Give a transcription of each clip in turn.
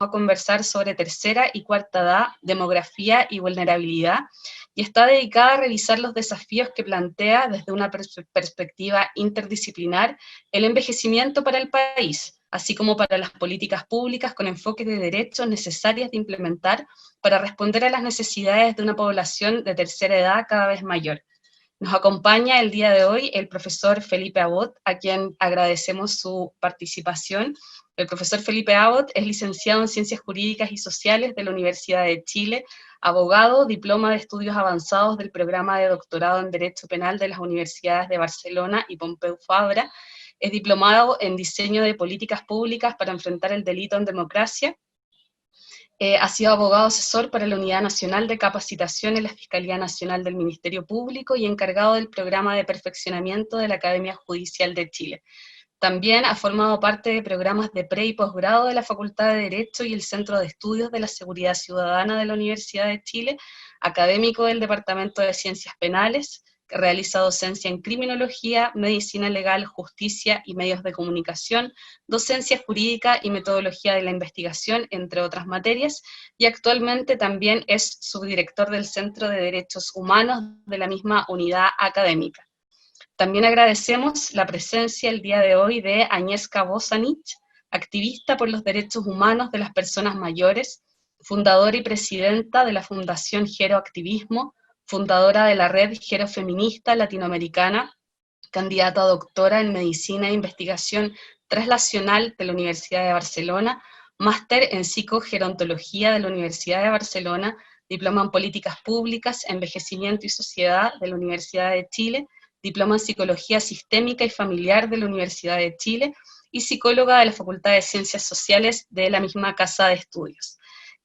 a conversar sobre tercera y cuarta edad, demografía y vulnerabilidad, y está dedicada a revisar los desafíos que plantea desde una perspectiva interdisciplinar el envejecimiento para el país, así como para las políticas públicas con enfoque de derechos necesarias de implementar para responder a las necesidades de una población de tercera edad cada vez mayor. Nos acompaña el día de hoy el profesor Felipe Abot, a quien agradecemos su participación. El profesor Felipe Abot es licenciado en Ciencias Jurídicas y Sociales de la Universidad de Chile, abogado, diploma de estudios avanzados del programa de doctorado en Derecho Penal de las Universidades de Barcelona y Pompeu Fabra, es diplomado en Diseño de Políticas Públicas para enfrentar el delito en democracia. Ha sido abogado asesor para la Unidad Nacional de Capacitación en la Fiscalía Nacional del Ministerio Público y encargado del programa de perfeccionamiento de la Academia Judicial de Chile. También ha formado parte de programas de pre- y posgrado de la Facultad de Derecho y el Centro de Estudios de la Seguridad Ciudadana de la Universidad de Chile, académico del Departamento de Ciencias Penales, que realiza docencia en criminología, medicina legal, justicia y medios de comunicación, docencia jurídica y metodología de la investigación, entre otras materias, y actualmente también es subdirector del Centro de Derechos Humanos de la misma unidad académica. También agradecemos la presencia el día de hoy de Agnieszka Bosanich, activista por los derechos humanos de las personas mayores, fundadora y presidenta de la Fundación Gero Activismo, fundadora de la Red Gero Feminista Latinoamericana, candidata a doctora en Medicina e Investigación Translacional de la Universidad de Barcelona, máster en Psicogerontología de la Universidad de Barcelona, diploma en Políticas Públicas, Envejecimiento y Sociedad de la Universidad de Chile, diploma en Psicología Sistémica y Familiar de la Universidad de Chile, y psicóloga de la Facultad de Ciencias Sociales de la misma Casa de Estudios.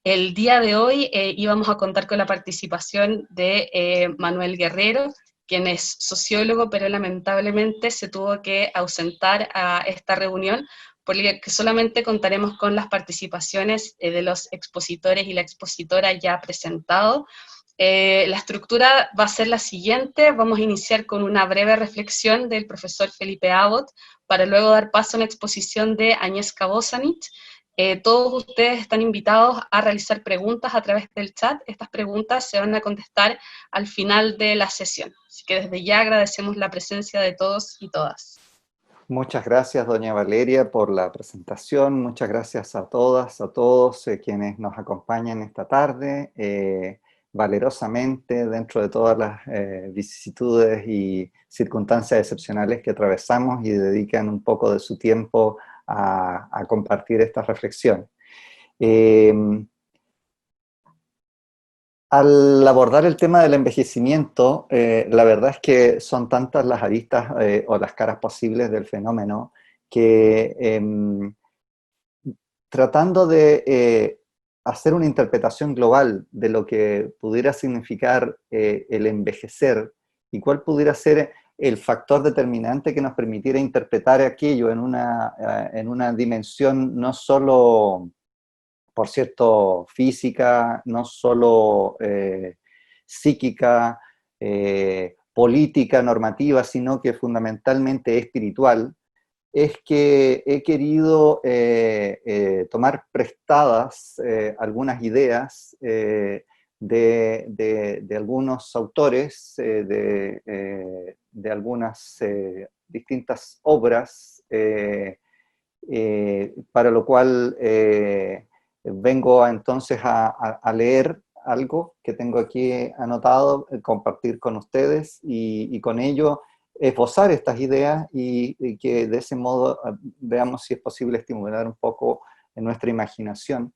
El día de hoy íbamos a contar con la participación de Manuel Guerrero, quien es sociólogo, pero lamentablemente se tuvo que ausentar a esta reunión, por lo que solamente contaremos con las participaciones de los expositores y la expositora ya presentados. La estructura va a ser la siguiente: vamos a iniciar con una breve reflexión del profesor Felipe Abot, para luego dar paso a una exposición de Agnieszka Bosanich. Todos ustedes están invitados a realizar preguntas a través del chat. Estas preguntas se van a contestar al final de la sesión. Así que desde ya agradecemos la presencia de todos y todas. Muchas gracias, doña Valeria, por la presentación. Muchas gracias a todas, a todos quienes nos acompañan esta tarde, valerosamente dentro de todas las vicisitudes y circunstancias excepcionales que atravesamos, y dedican un poco de su tiempo a compartir esta reflexión. Al abordar el tema del envejecimiento, la verdad es que son tantas las aristas o las caras posibles del fenómeno que tratando de hacer una interpretación global de lo que pudiera significar el envejecer y cuál pudiera ser el factor determinante que nos permitiera interpretar aquello en una dimensión no solo, por cierto, física, no solo psíquica, política, normativa, sino que fundamentalmente espiritual, es que he querido tomar prestadas algunas ideas de algunos autores, de algunas distintas obras, para lo cual vengo entonces a leer algo que tengo aquí anotado, compartir con ustedes y con ello esbozar estas ideas y que de ese modo veamos si es posible estimular un poco en nuestra imaginación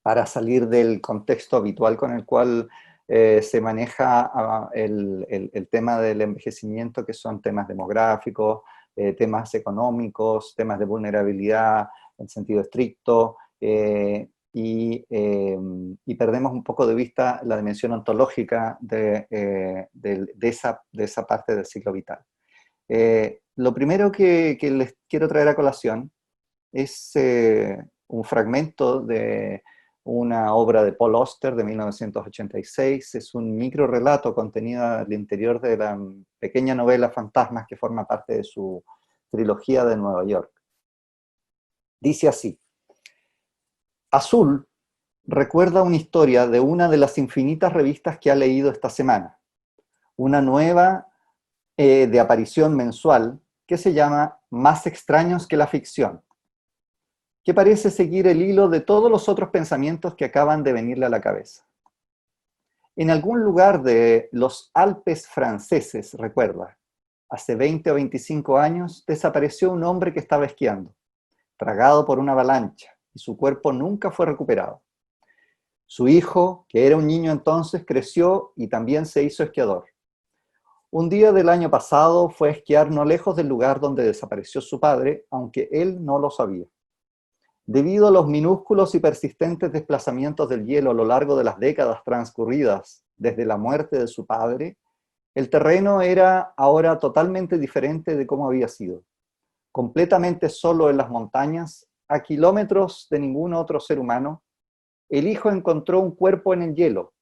para salir del contexto habitual con el cual se maneja el tema del envejecimiento, que son temas demográficos, temas económicos, temas de vulnerabilidad en sentido estricto, y perdemos un poco de vista la dimensión ontológica de esa parte del ciclo vital. Lo primero que les quiero traer a colación es un fragmento de una obra de Paul Auster de 1986, es un micro relato contenido al interior de la pequeña novela Fantasmas, que forma parte de su trilogía de Nueva York. Dice así: Azul recuerda una historia de una de las infinitas revistas que ha leído esta semana, una nueva de aparición mensual que se llama Más extraños que la ficción, que parece seguir el hilo de todos los otros pensamientos que acaban de venirle a la cabeza. En algún lugar de los Alpes franceses, recuerda, hace 20 o 25 años desapareció un hombre que estaba esquiando, tragado por una avalancha, y su cuerpo nunca fue recuperado. Su hijo, que era un niño entonces, creció y también se hizo esquiador. Un día del año pasado fue a esquiar no lejos del lugar donde desapareció su padre, aunque él no lo sabía. Debido a los minúsculos y persistentes desplazamientos del hielo a lo largo de las décadas transcurridas desde la muerte de su padre, el terreno era ahora totalmente diferente de cómo había sido. Completamente solo en las montañas, a kilómetros de ningún otro ser humano, el hijo encontró un cuerpo en el hielo,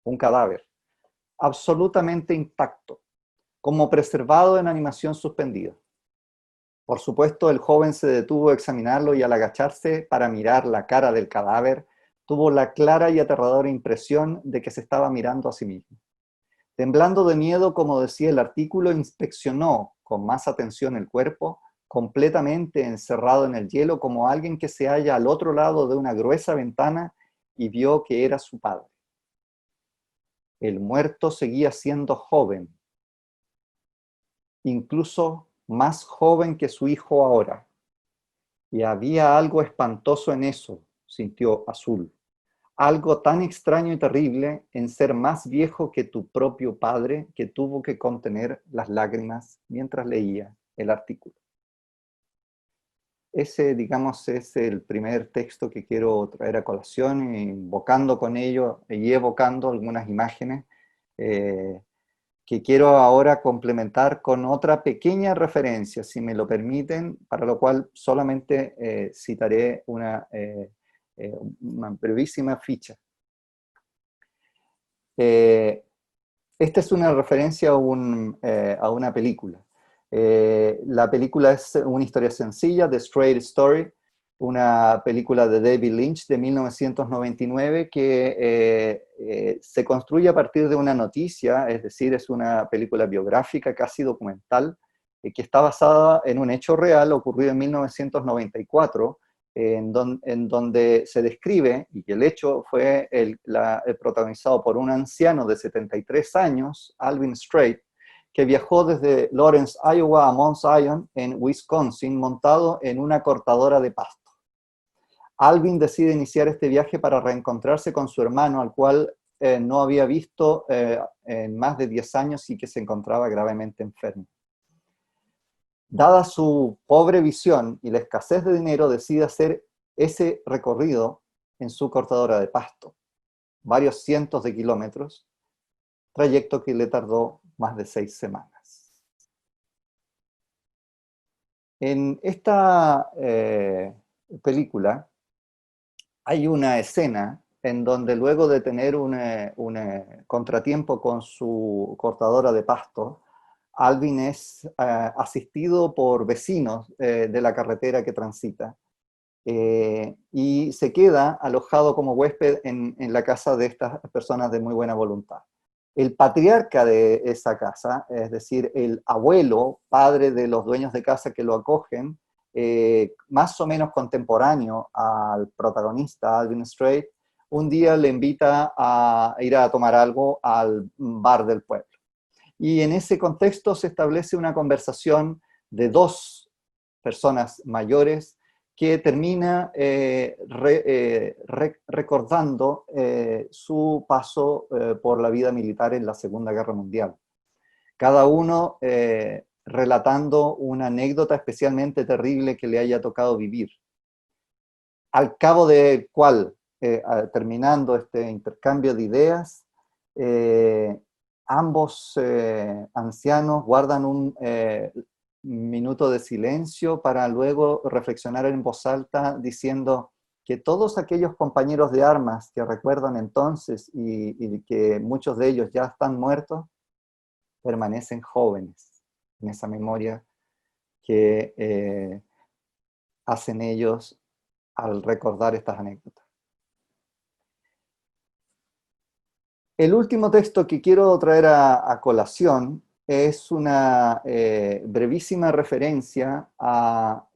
un cadáver, absolutamente intacto, como preservado en animación suspendida. Por supuesto, el joven se detuvo a examinarlo y al agacharse para mirar la cara del cadáver, tuvo la clara y aterradora impresión de que se estaba mirando a sí mismo. Temblando de miedo, como decía el artículo, inspeccionó con más atención el cuerpo, completamente encerrado en el hielo, como alguien que se halla al otro lado de una gruesa ventana y vio que era su padre. El muerto seguía siendo joven, incluso más joven que su hijo ahora. Y había algo espantoso en eso, sintió Azul. Algo tan extraño y terrible en ser más viejo que tu propio padre, que tuvo que contener las lágrimas mientras leía el artículo. Ese, digamos, es el primer texto que quiero traer a colación, invocando con ello y evocando algunas imágenes que quiero ahora complementar con otra pequeña referencia, si me lo permiten, para lo cual solamente citaré una brevísima ficha. Esta es una referencia a una película. La película es una historia sencilla, The Straight Story, una película de David Lynch de 1999 que se construye a partir de una noticia, es decir, es una película biográfica, casi documental, que está basada en un hecho real ocurrido en 1994, en donde se describe, y que el hecho fue protagonizado por un anciano de 73 años, Alvin Strait, que viajó desde Lawrence, Iowa a Mount Zion, en Wisconsin, montado en una cortadora de pasto. Alvin decide iniciar este viaje para reencontrarse con su hermano, al cual no había visto en más de 10 años y que se encontraba gravemente enfermo. Dada su pobre visión y la escasez de dinero, decide hacer ese recorrido en su cortadora de pasto, varios cientos de kilómetros, trayecto que le tardó más de 6 semanas. En esta película hay una escena en donde luego de tener un contratiempo con su cortadora de pasto, Alvin es asistido por vecinos de la carretera que transita y se queda alojado como huésped en la casa de estas personas de muy buena voluntad. El patriarca de esa casa, es decir, el abuelo, padre de los dueños de casa que lo acogen, más o menos contemporáneo al protagonista, Alvin Strait, un día le invita a ir a tomar algo al bar del pueblo. Y en ese contexto se establece una conversación de dos personas mayores que termina recordando su paso por la vida militar en la Segunda Guerra Mundial. Cada uno relatando una anécdota especialmente terrible que le haya tocado vivir. Al cabo del cual, terminando este intercambio de ideas, ambos ancianos guardan un minuto de silencio para luego reflexionar en voz alta diciendo que todos aquellos compañeros de armas que recuerdan entonces y que muchos de ellos ya están muertos, permanecen jóvenes en esa memoria que hacen ellos al recordar estas anécdotas. El último texto que quiero traer a colación es una brevísima referencia a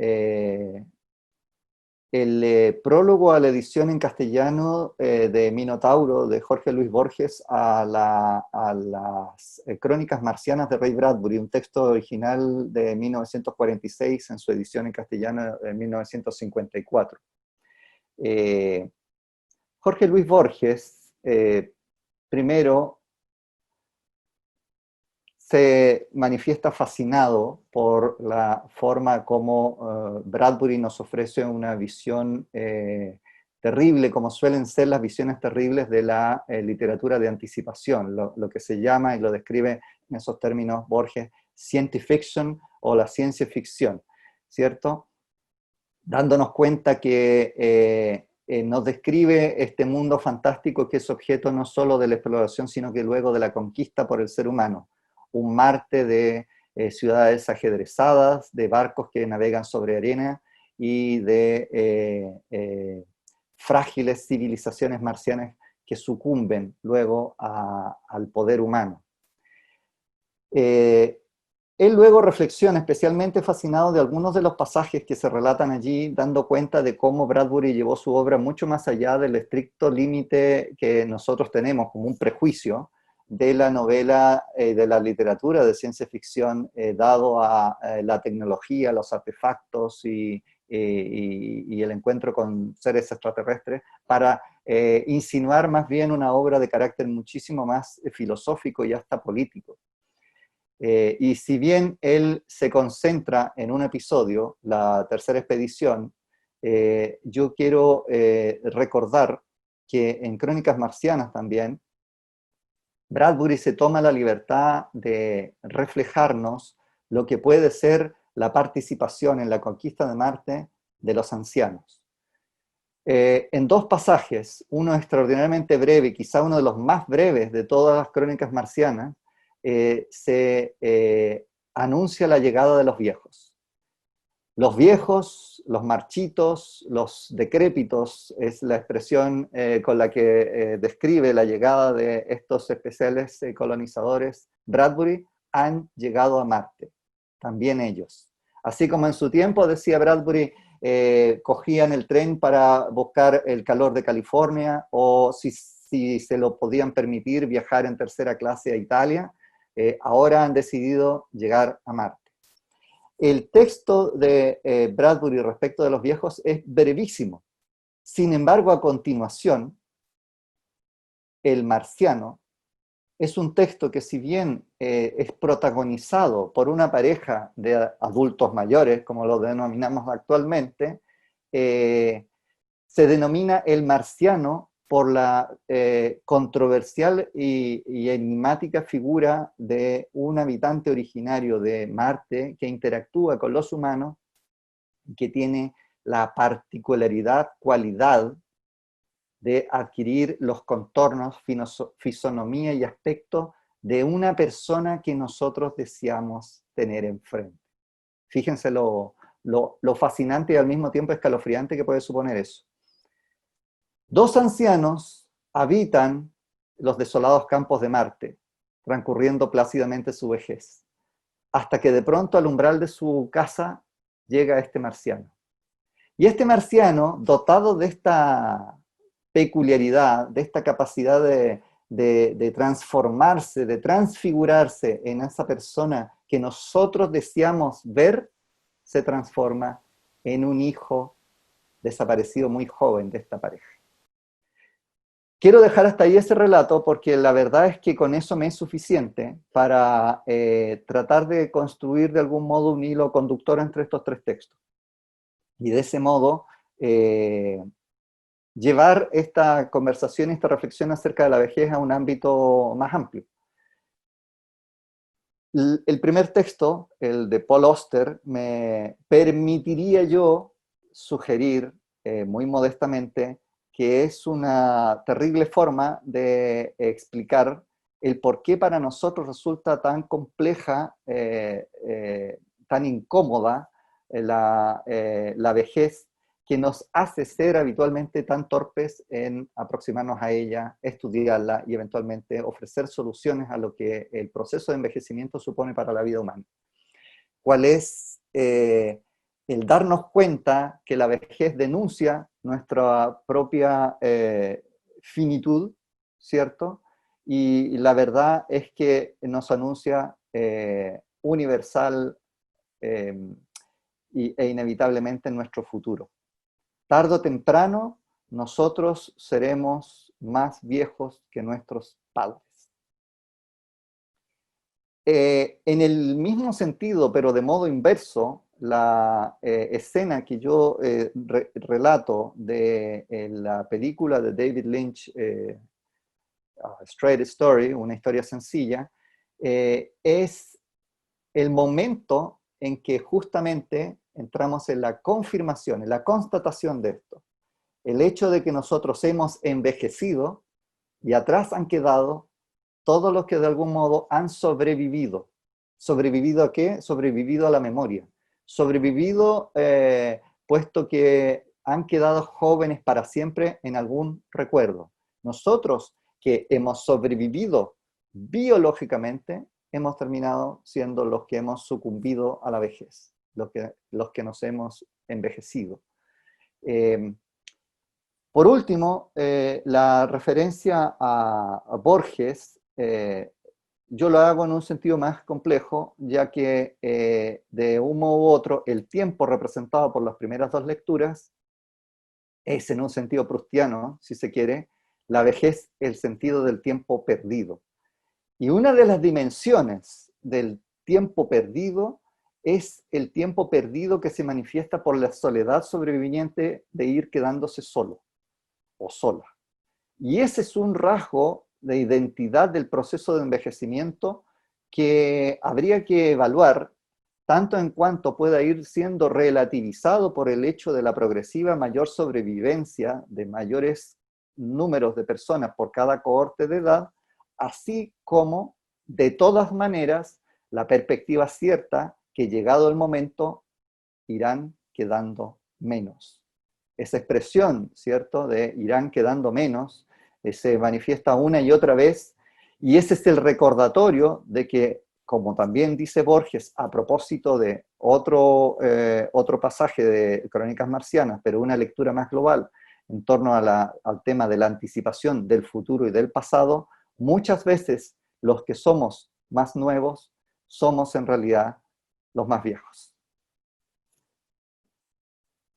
el prólogo a la edición en castellano de Minotauro, de Jorge Luis Borges, a las Crónicas Marcianas de Ray Bradbury, un texto original de 1946 en su edición en castellano de 1954. Jorge Luis Borges, primero, se manifiesta fascinado por la forma como Bradbury nos ofrece una visión terrible, como suelen ser las visiones terribles de la literatura de anticipación, lo que se llama, y lo describe en esos términos Borges, science fiction o la ciencia ficción, ¿cierto? Dándonos cuenta que nos describe este mundo fantástico que es objeto no solo de la exploración, sino que luego de la conquista por el ser humano. Un Marte de ciudades ajedrezadas, de barcos que navegan sobre arena y de frágiles civilizaciones marcianas que sucumben luego al poder humano. Él luego reflexiona, especialmente fascinado de algunos de los pasajes que se relatan allí, dando cuenta de cómo Bradbury llevó su obra mucho más allá del estricto límite que nosotros tenemos como un prejuicio de la novela, de la literatura de ciencia ficción, dado a la tecnología, los artefactos y el encuentro con seres extraterrestres, para insinuar más bien una obra de carácter muchísimo más filosófico y hasta político. Y si bien él se concentra en un episodio, la tercera expedición, yo quiero recordar que en Crónicas Marcianas también, Bradbury se toma la libertad de reflejarnos lo que puede ser la participación en la conquista de Marte de los ancianos. En dos pasajes, uno extraordinariamente breve, quizá uno de los más breves de todas las Crónicas Marcianas, se anuncia la llegada de los viejos. Los viejos, los marchitos, los decrépitos, es la expresión con la que describe la llegada de estos especiales colonizadores. Bradbury han llegado a Marte, también ellos. Así como en su tiempo, decía Bradbury, cogían el tren para buscar el calor de California, o si se lo podían permitir, viajar en tercera clase a Italia, ahora han decidido llegar a Marte. El texto de Bradbury respecto de los viejos es brevísimo. Sin embargo, a continuación, El Marciano es un texto que, si bien es protagonizado por una pareja de adultos mayores, como lo denominamos actualmente, se denomina El Marciano por la controversial y enigmática figura de un habitante originario de Marte que interactúa con los humanos, que tiene la cualidad de adquirir los contornos, fisonomía y aspecto de una persona que nosotros deseamos tener enfrente. Fíjense lo fascinante y al mismo tiempo escalofriante que puede suponer eso. Dos ancianos habitan los desolados campos de Marte, transcurriendo plácidamente su vejez, hasta que de pronto al umbral de su casa llega este marciano. Y este marciano, dotado de esta peculiaridad, de esta capacidad de transformarse, de transfigurarse en esa persona que nosotros deseamos ver, se transforma en un hijo desaparecido muy joven de esta pareja. Quiero dejar hasta ahí ese relato porque la verdad es que con eso me es suficiente para tratar de construir de algún modo un hilo conductor entre estos tres textos. Y de ese modo llevar esta conversación, esta reflexión acerca de la vejez a un ámbito más amplio. El primer texto, el de Paul Auster, me permitiría yo sugerir muy modestamente que es una terrible forma de explicar el por qué para nosotros resulta tan compleja, tan incómoda la vejez, que nos hace ser habitualmente tan torpes en aproximarnos a ella, estudiarla y eventualmente ofrecer soluciones a lo que el proceso de envejecimiento supone para la vida humana. ¿Cuál es el darnos cuenta que la vejez denuncia nuestra propia finitud, ¿cierto? Y la verdad es que nos anuncia universal e inevitablemente en nuestro futuro. Tarde o temprano, nosotros seremos más viejos que nuestros padres. En el mismo sentido, pero de modo inverso, la escena que yo relato de la película de David Lynch, Straight Story, una historia sencilla, es el momento en que justamente entramos en la confirmación, en la constatación de esto. El hecho de que nosotros hemos envejecido y atrás han quedado todos los que de algún modo han sobrevivido. ¿Sobrevivido a qué? Sobrevivido a la memoria. Sobrevivido puesto que han quedado jóvenes para siempre en algún recuerdo. Nosotros que hemos sobrevivido biológicamente, hemos terminado siendo los que hemos sucumbido a la vejez, los que nos hemos envejecido. Por último, la referencia a Borges, yo lo hago en un sentido más complejo, ya que de un modo u otro el tiempo representado por las primeras dos lecturas es en un sentido proustiano, si se quiere, la vejez, el sentido del tiempo perdido. Y una de las dimensiones del tiempo perdido es el tiempo perdido que se manifiesta por la soledad sobreviviente de ir quedándose solo o sola. Y ese es un rasgo de identidad del proceso de envejecimiento que habría que evaluar tanto en cuanto pueda ir siendo relativizado por el hecho de la progresiva mayor sobrevivencia de mayores números de personas por cada cohorte de edad, así como, de todas maneras, la perspectiva cierta que llegado el momento irán quedando menos. Esa expresión, ¿cierto?, de irán quedando menos, se manifiesta una y otra vez, y ese es el recordatorio de que, como también dice Borges, a propósito de otro pasaje de Crónicas Marcianas, pero una lectura más global, en torno al tema de la anticipación del futuro y del pasado, muchas veces los que somos más nuevos somos en realidad los más viejos.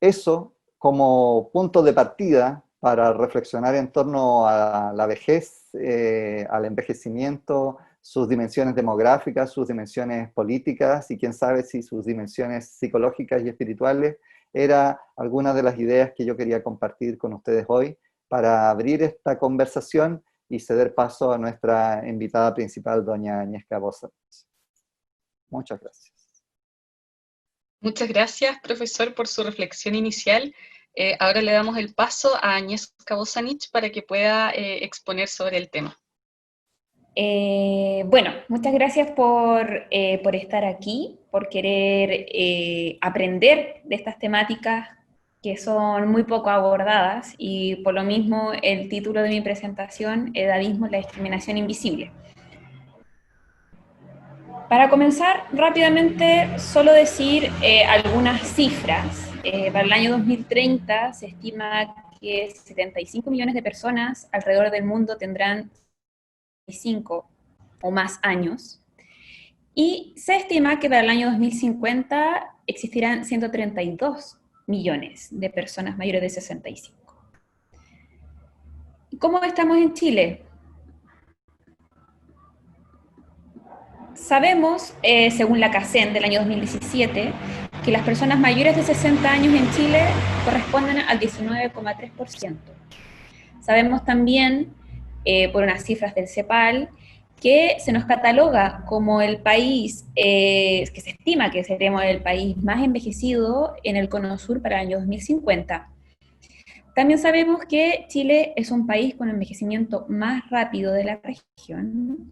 Eso como punto de partida para reflexionar en torno a la vejez, al envejecimiento, sus dimensiones demográficas, sus dimensiones políticas y quién sabe si sus dimensiones psicológicas y espirituales, era algunas de las ideas que yo quería compartir con ustedes hoy para abrir esta conversación y ceder paso a nuestra invitada principal, doña Agnieszka Bosanich. Muchas gracias. Muchas gracias, profesor, por su reflexión inicial. Ahora le damos el paso a Agnieszka Bosanich para que pueda exponer sobre el tema. Bueno, muchas gracias por estar aquí, por querer aprender de estas temáticas que son muy poco abordadas, y por lo mismo el título de mi presentación, Edadismo, la discriminación invisible. Para comenzar, rápidamente, solo decir algunas cifras. Para el año 2030 se estima que 75 millones de personas alrededor del mundo tendrán 5 o más años, y se estima que para el año 2050 existirán 132 millones de personas mayores de 65. ¿Cómo estamos en Chile? Sabemos, según la CACEN del año 2017, que las personas mayores de 60 años en Chile corresponden al 19,3%. Sabemos también, por unas cifras del CEPAL, que se nos cataloga como el país, que se estima que seremos el país más envejecido en el Cono Sur para el año 2050. También sabemos que Chile es un país con envejecimiento más rápido de la región,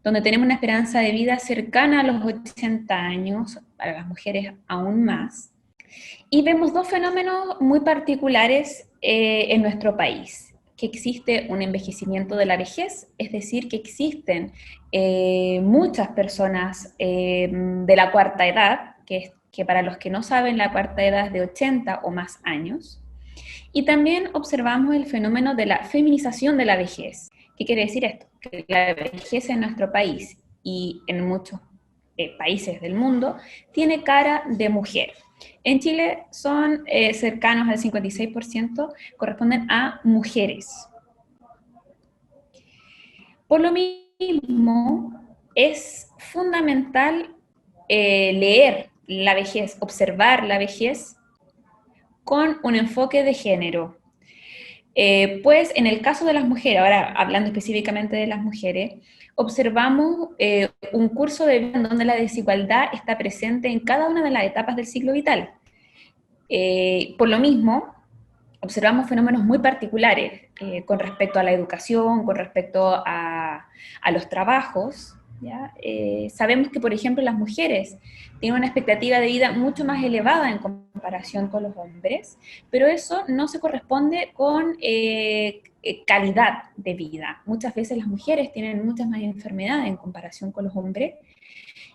donde tenemos una esperanza de vida cercana a los 80 años, para las mujeres aún más. Y vemos dos fenómenos muy particulares en nuestro país, que existe un envejecimiento de la vejez, es decir, que existen muchas personas de la cuarta edad, que para los que no saben, la cuarta edad es de 80 o más años, y también observamos el fenómeno de la feminización de la vejez. ¿Qué quiere decir esto? Que la vejez en nuestro país y en muchos países del mundo tiene cara de mujer. En Chile son cercanos al 56%, corresponden a mujeres. Por lo mismo, es fundamental leer la vejez, observar la vejez con un enfoque de género. Pues en el caso de las mujeres, ahora hablando específicamente de las mujeres, observamos un curso de vida en donde la desigualdad está presente en cada una de las etapas del ciclo vital. Por lo mismo, observamos fenómenos muy particulares con respecto a la educación, con respecto a los trabajos. ¿Ya? Sabemos que, por ejemplo, las mujeres tienen una expectativa de vida mucho más elevada en comparación con los hombres, pero eso no se corresponde con calidad de vida. Muchas veces las mujeres tienen muchas más enfermedades en comparación con los hombres,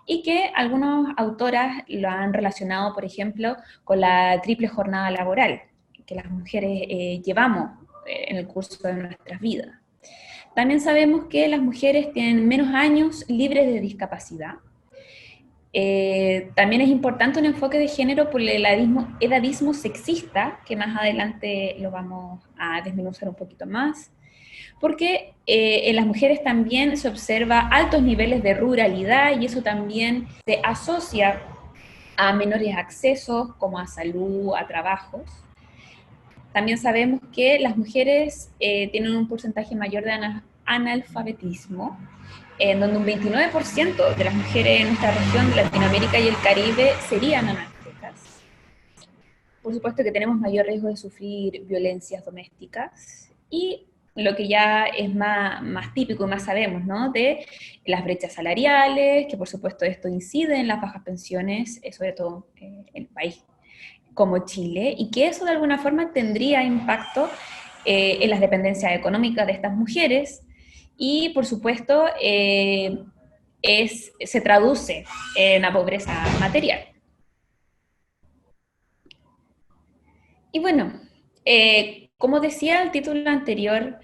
y que algunas autoras lo han relacionado, por ejemplo, con la triple jornada laboral que las mujeres llevamos en el curso de nuestras vidas. También sabemos que las mujeres tienen menos años libres de discapacidad. También es importante un enfoque de género por el edadismo sexista, que más adelante lo vamos a desmenuzar un poquito más, porque en las mujeres también se observa altos niveles de ruralidad y eso también se asocia a menores accesos como a salud, a trabajos. También sabemos que las mujeres tienen un porcentaje mayor de analfabetismo, en donde un 29% de las mujeres en nuestra región de Latinoamérica y el Caribe serían analfabetas. Por supuesto que tenemos mayor riesgo de sufrir violencias domésticas y lo que ya es más típico y más sabemos, ¿no? De las brechas salariales, que por supuesto esto incide en las bajas pensiones, sobre todo en el país como Chile, y que eso de alguna forma tendría impacto en las dependencias económicas de estas mujeres, y por supuesto se traduce en la pobreza material. Y bueno, como decía el título anterior,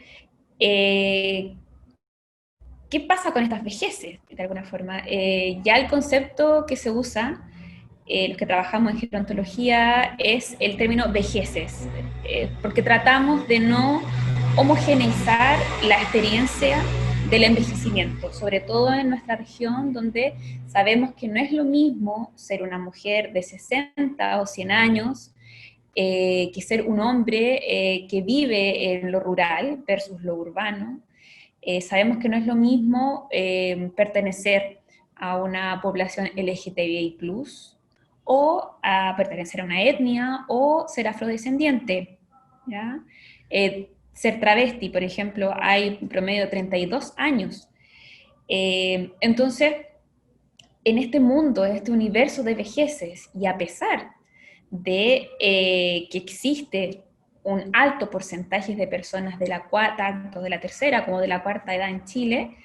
¿qué pasa con estas vejeces? De alguna forma, ya el concepto que se usa, los que trabajamos en gerontología, es el término vejeces, porque tratamos de no homogeneizar la experiencia del envejecimiento, sobre todo en nuestra región, donde sabemos que no es lo mismo ser una mujer de 60 o 100 años, que ser un hombre que vive en lo rural versus lo urbano. Sabemos que no es lo mismo pertenecer a una población LGTBI+, o a pertenecer a una etnia, o ser afrodescendiente, ¿ya? Ser travesti, por ejemplo, hay un promedio de 32 años. Entonces, en este mundo, en este universo de vejeces, y a pesar de que existe un alto porcentaje de personas de la tanto de la tercera como de la cuarta edad en Chile,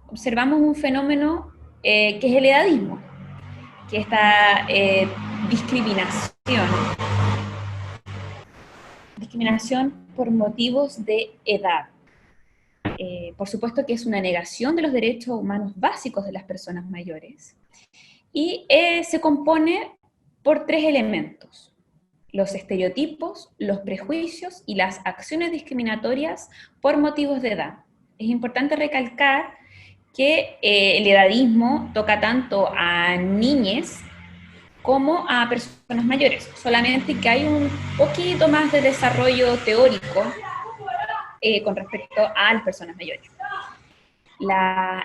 observamos un fenómeno que es el edadismo, que esta discriminación por motivos de edad. Por supuesto que es una negación de los derechos humanos básicos de las personas mayores, y se compone por tres elementos: los estereotipos, los prejuicios y las acciones discriminatorias por motivos de edad. Es importante recalcar que el edadismo toca tanto a niñes como a personas mayores, solamente que hay un poquito más de desarrollo teórico con respecto a las personas mayores.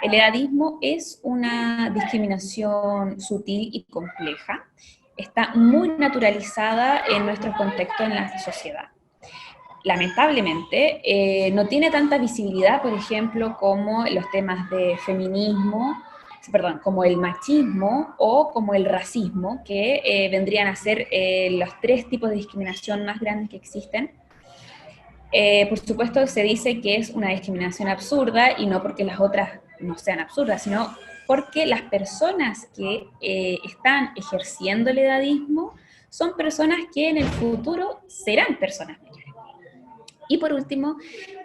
El edadismo es una discriminación sutil y compleja, está muy naturalizada en nuestro contexto en la sociedad. Lamentablemente, no tiene tanta visibilidad, por ejemplo, como los temas de feminismo. perdón, como el machismo o como el racismo, que vendrían a ser los tres tipos de discriminación más grandes que existen. Por supuesto, se dice que es una discriminación absurda, y no porque las otras no sean absurdas, sino porque las personas que están ejerciendo el edadismo son personas que en el futuro serán personas mayores. Y por último,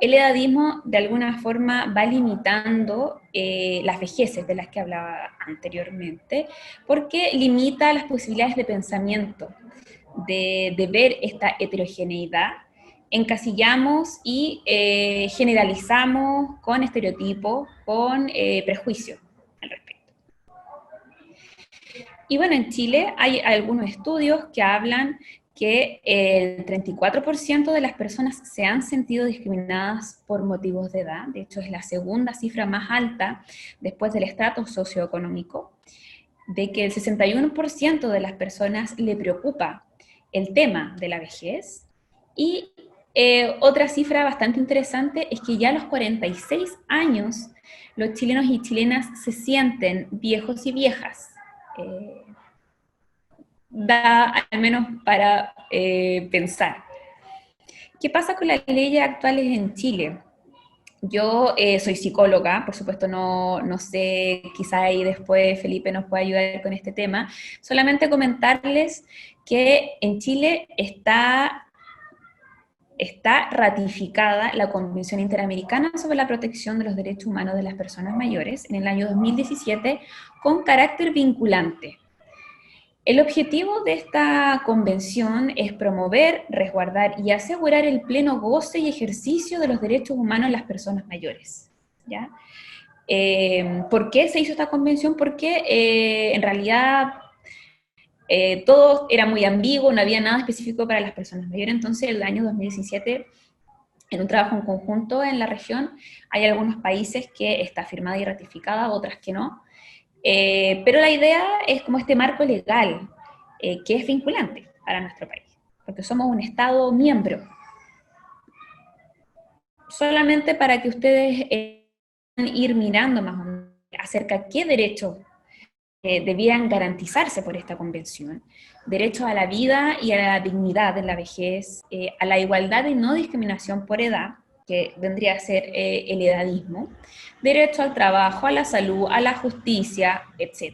el edadismo de alguna forma va limitando las vejeces de las que hablaba anteriormente, porque limita las posibilidades de pensamiento, de ver esta heterogeneidad. Encasillamos y generalizamos con estereotipos, con prejuicios al respecto. Y bueno, en Chile hay algunos estudios que hablan que el 34% de las personas se han sentido discriminadas por motivos de edad. De hecho, es la segunda cifra más alta después del estrato socioeconómico, de que el 61% de las personas le preocupa el tema de la vejez. Y otra cifra bastante interesante es que ya a los 46 años los chilenos y chilenas se sienten viejos y viejas. Da al menos para pensar. ¿Qué pasa con las leyes actuales en Chile? Yo soy psicóloga, por supuesto no sé, quizá ahí después Felipe nos pueda ayudar con este tema. Solamente comentarles que en Chile está ratificada la Convención Interamericana sobre la Protección de los Derechos Humanos de las Personas Mayores en el año 2017 con carácter vinculante. El objetivo de esta convención es promover, resguardar y asegurar el pleno goce y ejercicio de los derechos humanos de las personas mayores, ¿ya? ¿Por qué se hizo esta convención? Porque en realidad todo era muy ambiguo, no había nada específico para las personas mayores. Entonces, el año 2017, en un trabajo en conjunto en la región, hay algunos países que está firmada y ratificada, otras que no. Pero la idea es como este marco legal que es vinculante para nuestro país, porque somos un Estado miembro. Solamente para que ustedes ir mirando más o menos acerca de qué derechos debieran garantizarse por esta convención. Derechos a la vida y a la dignidad en la vejez, a la igualdad y no discriminación por edad, que vendría a ser el edadismo, derecho al trabajo, a la salud, a la justicia, etc.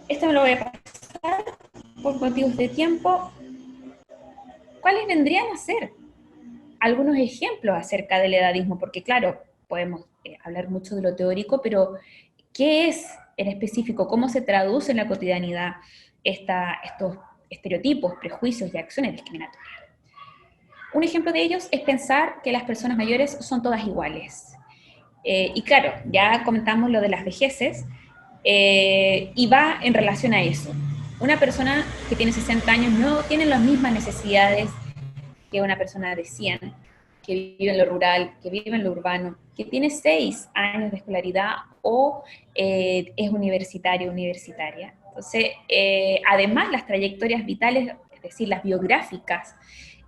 Esto me lo voy a pasar por motivos de tiempo. ¿Cuáles vendrían a ser algunos ejemplos acerca del edadismo? Porque claro, podemos hablar mucho de lo teórico, pero ¿qué es en específico? ¿Cómo se traduce en la cotidianidad estos estereotipos, prejuicios y acciones discriminatorias? Un ejemplo de ellos es pensar que las personas mayores son todas iguales. Y claro, ya comentamos lo de las vejeces, y va en relación a eso. Una persona que tiene 60 años no tiene las mismas necesidades que una persona de 100, que vive en lo rural, que vive en lo urbano, que tiene 6 años de escolaridad o es universitario o universitaria. Entonces, además las trayectorias vitales, es decir, las biográficas,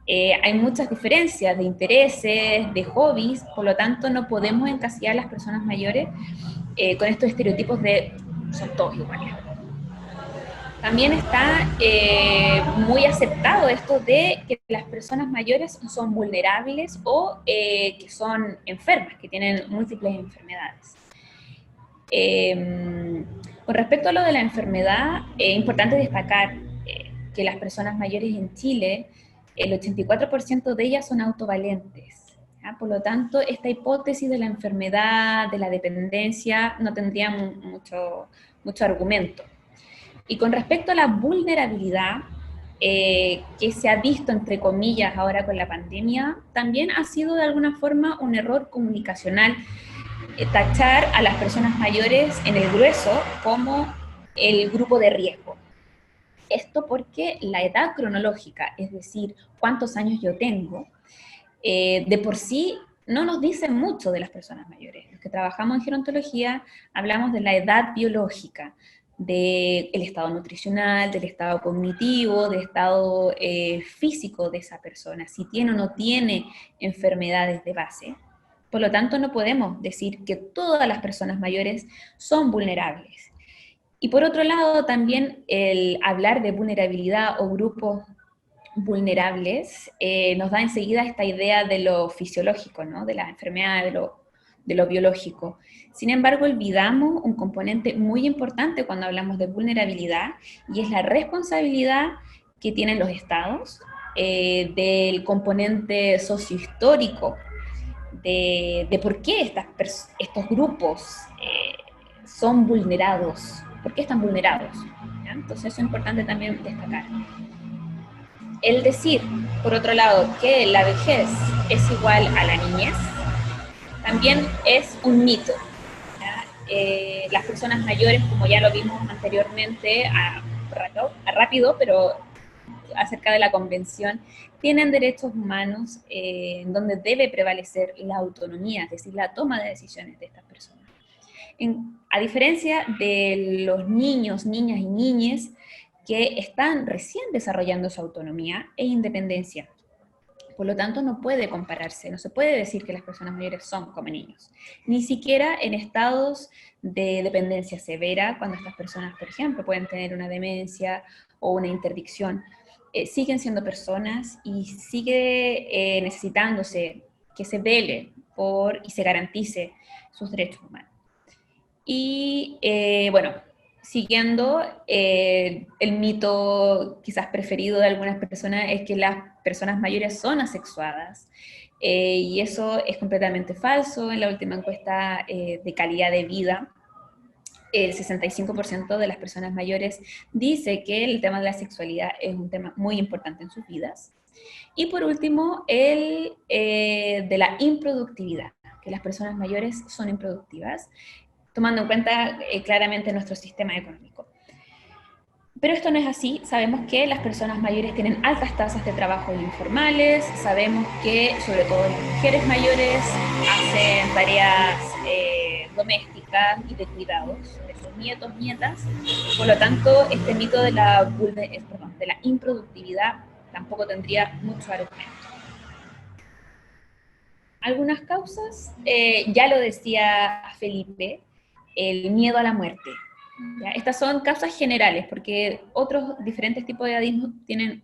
hay muchas diferencias de intereses, de hobbies, por lo tanto no podemos encasillar a las personas mayores con estos estereotipos de son todos iguales. También está muy aceptado esto de que las personas mayores son vulnerables o que son enfermas, que tienen múltiples enfermedades. Con respecto a lo de la enfermedad, es importante destacar que las personas mayores en Chile, el 84% de ellas son autovalentes. ¿Ya? Por lo tanto, esta hipótesis de la enfermedad, de la dependencia, no tendría mucho argumento. Y con respecto a la vulnerabilidad, que se ha visto, entre comillas, ahora con la pandemia, también ha sido de alguna forma un error comunicacional tachar a las personas mayores en el grueso como el grupo de riesgo. Esto porque la edad cronológica, es decir, cuántos años yo tengo, de por sí no nos dice mucho de las personas mayores. Los que trabajamos en gerontología hablamos de la edad biológica, del estado nutricional, del estado cognitivo, del estado físico de esa persona, si tiene o no tiene enfermedades de base. Por lo tanto, no podemos decir que todas las personas mayores son vulnerables. Y por otro lado, también el hablar de vulnerabilidad o grupos vulnerables nos da enseguida esta idea de lo fisiológico, ¿no? De las enfermedades, de lo biológico. Sin embargo, olvidamos un componente muy importante cuando hablamos de vulnerabilidad, y es la responsabilidad que tienen los estados del componente sociohistórico, de por qué estos grupos son vulnerados, por qué están vulnerados, ¿ya? Entonces eso es importante también destacar. El decir, por otro lado, que la vejez es igual a la niñez, también es un mito. Las personas mayores, como ya lo vimos anteriormente, rápido, pero acerca de la convención, tienen derechos humanos en donde debe prevalecer la autonomía, es decir, la toma de decisiones de estas personas. A diferencia de los niños, niñas y niñes que están recién desarrollando su autonomía e independencia. Por lo tanto, no puede compararse, no se puede decir que las personas mayores son como niños, ni siquiera en estados de dependencia severa, cuando estas personas, por ejemplo, pueden tener una demencia o una interdicción, siguen siendo personas y sigue necesitándose que se vele por y se garantice sus derechos humanos. Y bueno, siguiendo, el mito quizás preferido de algunas personas es que las personas mayores son asexuadas, y eso es completamente falso. En la última encuesta de calidad de vida, el 65% de las personas mayores dice que el tema de la sexualidad es un tema muy importante en sus vidas. Y por último, el de la improductividad, que las personas mayores son improductivas, tomando en cuenta claramente nuestro sistema económico. Pero esto no es así. Sabemos que las personas mayores tienen altas tasas de trabajo informales, sabemos que sobre todo las mujeres mayores hacen tareas domésticas y de cuidados de sus nietos, nietas. Por lo tanto, este mito de la improductividad tampoco tendría mucho argumento. Algunas causas, ya lo decía Felipe, el miedo a la muerte. ¿Ya? Estas son causas generales, porque otros diferentes tipos de edadismo tienen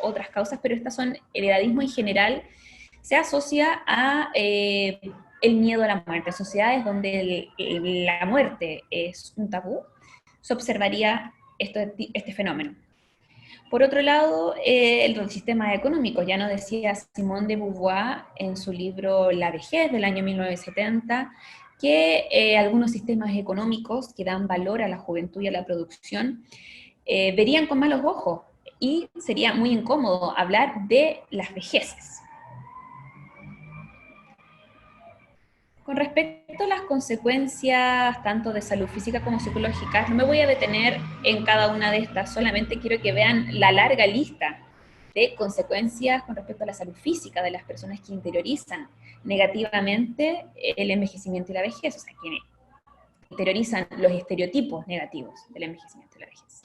otras causas, pero estas son, el edadismo en general se asocia a el miedo a la muerte. En sociedades donde la muerte es un tabú, se observaría este fenómeno. Por otro lado, los sistemas económicos, ya nos decía Simone de Beauvoir en su libro La vejez del año 1970, que algunos sistemas económicos que dan valor a la juventud y a la producción verían con malos ojos, y sería muy incómodo hablar de las vejeces. Con respecto a las consecuencias tanto de salud física como psicológica, no me voy a detener en cada una de estas, solamente quiero que vean la larga lista de consecuencias con respecto a la salud física de las personas que interiorizan negativamente el envejecimiento y la vejez, o sea, quienes interiorizan los estereotipos negativos del envejecimiento y la vejez.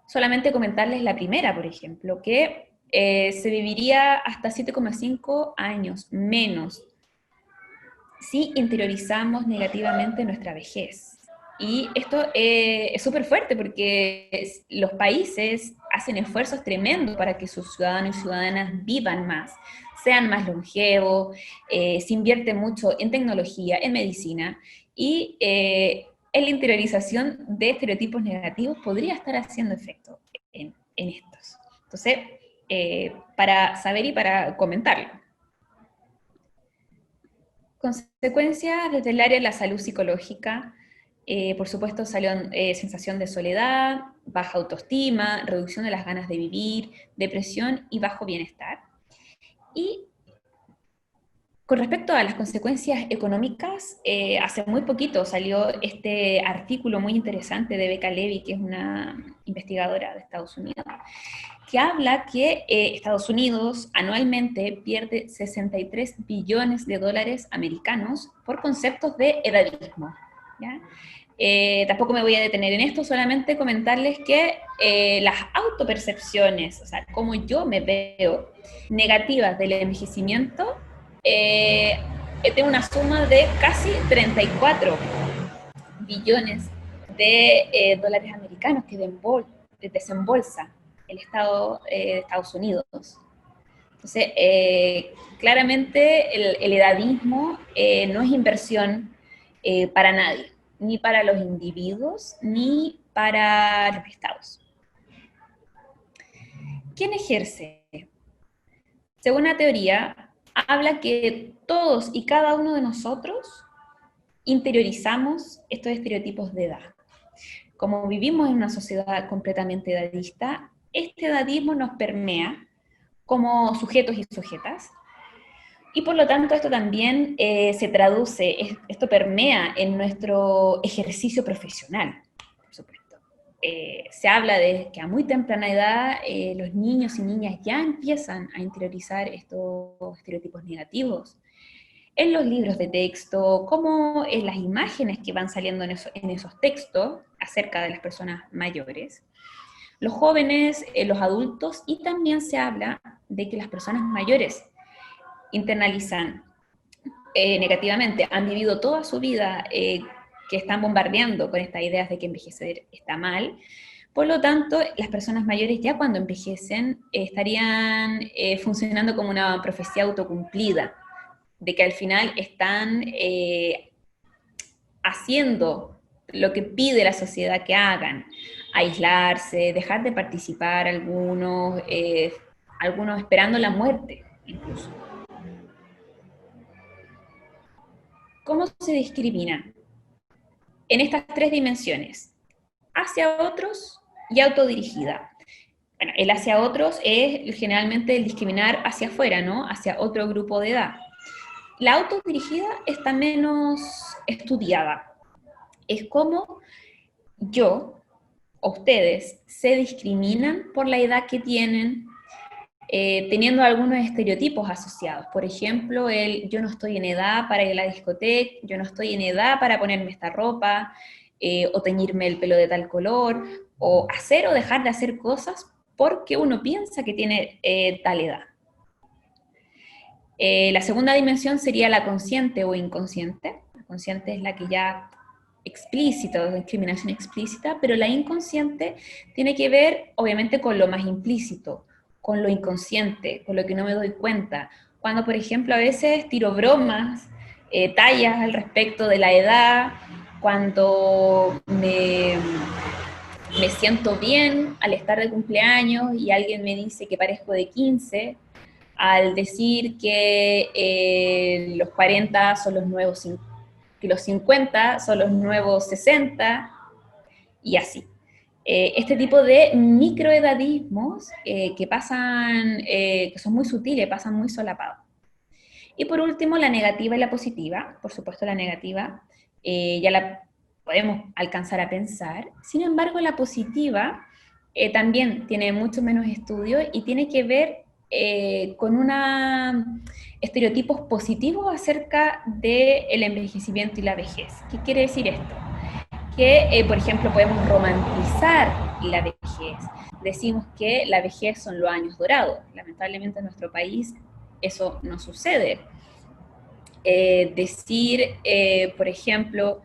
Solamente comentarles la primera, por ejemplo, que se viviría hasta 7,5 años menos si interiorizamos negativamente nuestra vejez. Y esto es súper fuerte porque los países hacen esfuerzos tremendos para que sus ciudadanos y ciudadanas vivan más, sean más longevos, se invierte mucho en tecnología, en medicina, y en la interiorización de estereotipos negativos podría estar haciendo efecto en estos. Entonces, para saber y para comentarlo. Consecuencias desde el área de la salud psicológica, por supuesto salió sensación de soledad, baja autoestima, reducción de las ganas de vivir, depresión y bajo bienestar. Y con respecto a las consecuencias económicas, hace muy poquito salió este artículo muy interesante de Becca Levy, que es una investigadora de Estados Unidos, que habla que Estados Unidos anualmente pierde 63 billones de dólares americanos por conceptos de edadismo, ¿ya? Tampoco me voy a detener en esto, solamente comentarles que las autopercepciones, o sea, cómo yo me veo negativas del envejecimiento, tiene una suma de casi 34 billones de dólares americanos que desembolsa el Estado de Estados Unidos. Entonces, claramente el edadismo no es inversión para nadie, ni para los individuos, ni para los estados. ¿Quién ejerce? Según la teoría, habla que todos y cada uno de nosotros interiorizamos estos estereotipos de edad. Como vivimos en una sociedad completamente edadista, este edadismo nos permea como sujetos y sujetas, y por lo tanto esto también se traduce, esto permea en nuestro ejercicio profesional, por supuesto. Se habla de que a muy temprana edad los niños y niñas ya empiezan a interiorizar estos estereotipos negativos, en los libros de texto, como en las imágenes que van saliendo en esos textos acerca de las personas mayores, los jóvenes, los adultos, y también se habla de que las personas mayores internalizan negativamente, han vivido toda su vida que están bombardeando con estas ideas de que envejecer está mal. Por lo tanto, las personas mayores ya cuando envejecen estarían funcionando como una profecía autocumplida, de que al final están haciendo lo que pide la sociedad que hagan, aislarse, dejar de participar algunos, algunos esperando la muerte incluso. ¿Cómo se discriminan? En estas tres dimensiones, hacia otros y autodirigida. Bueno, el hacia otros es generalmente el discriminar hacia afuera, ¿no? Hacia otro grupo de edad. La autodirigida está menos estudiada. Es como yo o ustedes se discriminan por la edad que tienen, teniendo algunos estereotipos asociados. Por ejemplo, el yo no estoy en edad para ir a la discoteca, yo no estoy en edad para ponerme esta ropa, o teñirme el pelo de tal color, o hacer o dejar de hacer cosas porque uno piensa que tiene tal edad. La segunda dimensión sería la consciente o inconsciente. La consciente es la que ya explícita, discriminación explícita, pero la inconsciente tiene que ver, obviamente, con lo más implícito, con lo inconsciente, con lo que no me doy cuenta. Cuando, por ejemplo, a veces tiro bromas, tallas al respecto de la edad, cuando me siento bien al estar de cumpleaños y alguien me dice que parezco de 15, al decir que los 40 son los nuevos 50, que los 50 son los nuevos 60, y así. Este tipo de microedadismos que pasan, que son muy sutiles, pasan muy solapados. Y por último, la negativa y la positiva. Por supuesto, la negativa ya la podemos alcanzar a pensar. Sin embargo, la positiva también tiene mucho menos estudio y tiene que ver con estereotipos positivos acerca del envejecimiento y la vejez. ¿Qué quiere decir esto? Que, por ejemplo, podemos romantizar la vejez. Decimos que la vejez son los años dorados. Lamentablemente en nuestro país eso no sucede. Por ejemplo,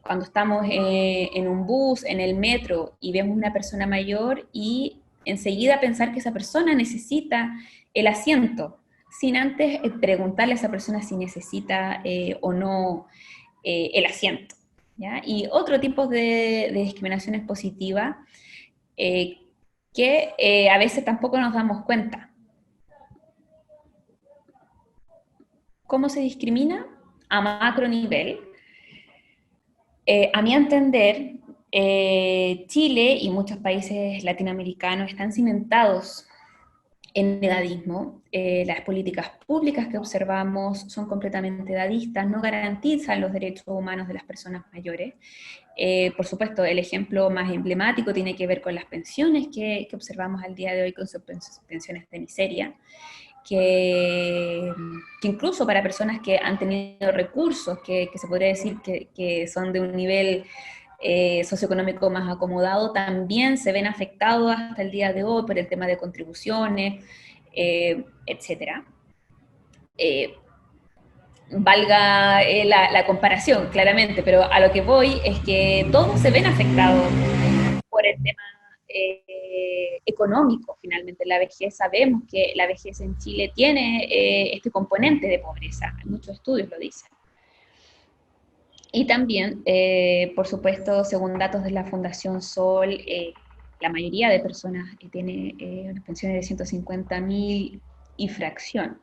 cuando estamos en un bus, en el metro, y vemos una persona mayor y enseguida pensar que esa persona necesita el asiento, sin antes preguntarle a esa persona si necesita o no el asiento, ¿ya? Y otro tipo de discriminación es positiva, que a veces tampoco nos damos cuenta. ¿Cómo se discrimina? A macro nivel. A mi entender, Chile y muchos países latinoamericanos están cimentados en edadismo. Las políticas públicas que observamos son completamente edadistas, no garantizan los derechos humanos de las personas mayores. Por supuesto, el ejemplo más emblemático tiene que ver con las pensiones que observamos al día de hoy con sus pensiones de miseria. Que incluso para personas que han tenido recursos, que se podría decir que son de un nivel socioeconómico más acomodado, también se ven afectados hasta el día de hoy por el tema de contribuciones, etc. valga la comparación, claramente, pero a lo que voy es que todos se ven afectados por el tema económico, finalmente. La vejez, sabemos que la vejez en Chile tiene este componente de pobreza, muchos estudios lo dicen. Y también, por supuesto, según datos de la Fundación Sol, la mayoría de personas tiene unas pensiones de 150.000 y fracción.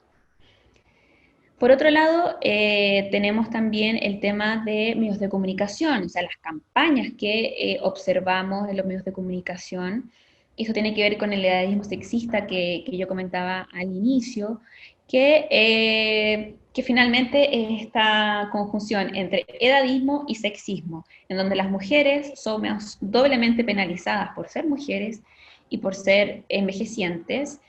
Por otro lado, tenemos también el tema de medios de comunicación, o sea, las campañas que observamos en los medios de comunicación. Eso tiene que ver con el edadismo sexista que yo comentaba al inicio, que finalmente es esta conjunción entre edadismo y sexismo, en donde las mujeres somos doblemente penalizadas por ser mujeres y por ser envejecientes.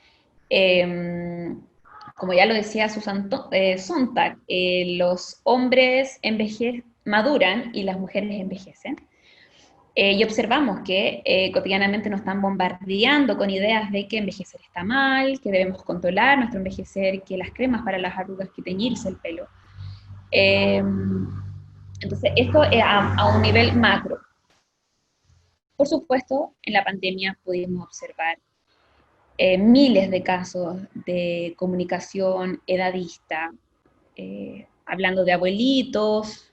Como ya lo decía Susan Sontag, los hombres maduran y las mujeres envejecen. Y observamos que cotidianamente nos están bombardeando con ideas de que envejecer está mal, que debemos controlar nuestro envejecer, que las cremas para las arrugas, que teñirse el pelo. Entonces, esto es a un nivel macro. Por supuesto, en la pandemia pudimos observar miles de casos de comunicación edadista, hablando de abuelitos,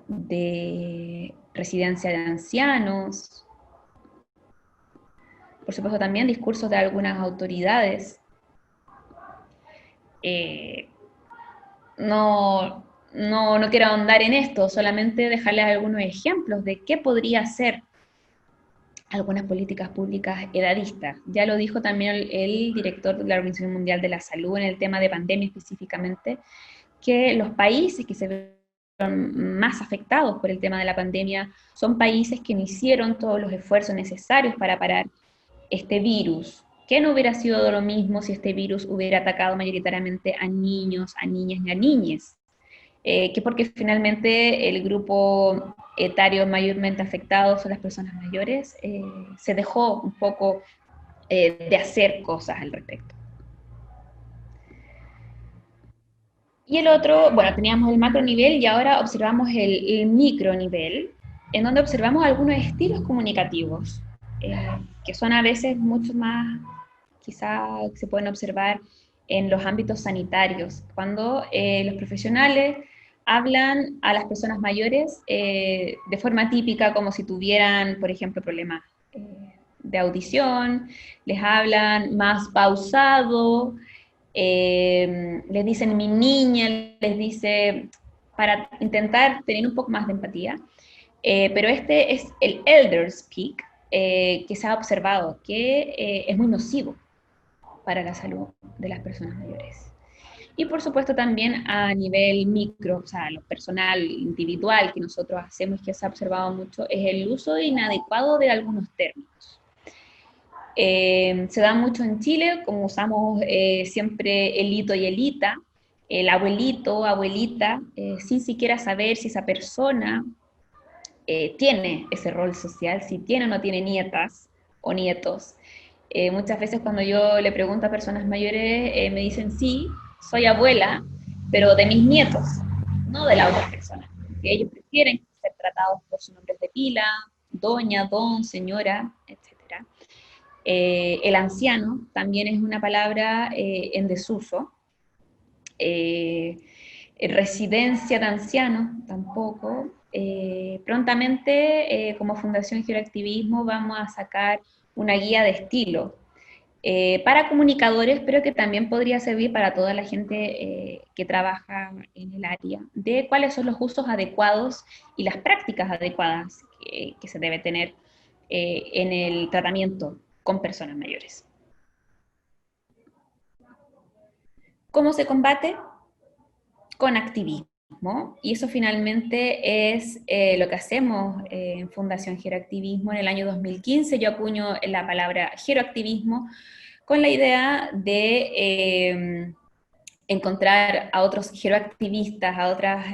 de residencia de ancianos, por supuesto también discursos de algunas autoridades. No quiero ahondar en esto, solamente dejarles algunos ejemplos de qué podría ser algunas políticas públicas edadistas. Ya lo dijo también el director de la Organización Mundial de la Salud en el tema de pandemia específicamente, que los países que se ven más afectados por el tema de la pandemia son países que no hicieron todos los esfuerzos necesarios para parar este virus, que no hubiera sido lo mismo si este virus hubiera atacado mayoritariamente a niños, a niñas y a niñas, que porque finalmente el grupo etario mayormente afectado son las personas mayores, se dejó un poco de hacer cosas al respecto. Y el otro, bueno, teníamos el macro nivel y ahora observamos el micro nivel, en donde observamos algunos estilos comunicativos, que son a veces mucho más, quizá se pueden observar en los ámbitos sanitarios, cuando los profesionales hablan a las personas mayores de forma típica, como si tuvieran, por ejemplo, problemas de audición, les hablan más pausado, les dicen mi niña, les dice, para intentar tener un poco más de empatía, pero este es el elder speak, que se ha observado que es muy nocivo para la salud de las personas mayores. Y por supuesto también a nivel micro, o sea, lo personal, individual que nosotros hacemos, que se ha observado mucho, es el uso inadecuado de algunos términos. Se da mucho en Chile, como usamos siempre el hito y el ita, el abuelito, abuelita, sin siquiera saber si esa persona tiene ese rol social, si tiene o no tiene nietas o nietos. Muchas veces cuando yo le pregunto a personas mayores, me dicen, sí, soy abuela, pero de mis nietos, no de la otra persona. Que ellos prefieren ser tratados por sus nombres de pila, doña, don, señora, etc. El anciano también es una palabra en desuso. Residencia de ancianos tampoco. Prontamente, como Fundación Geroactivismo, vamos a sacar una guía de estilo para comunicadores, pero que también podría servir para toda la gente que trabaja en el área, de cuáles son los usos adecuados y las prácticas adecuadas que se debe tener en el tratamiento con personas mayores. ¿Cómo se combate? Con activismo, y eso finalmente es lo que hacemos en Fundación Geroactivismo. En el año 2015 yo acuño la palabra geroactivismo con la idea de encontrar a otros geroactivistas, a otras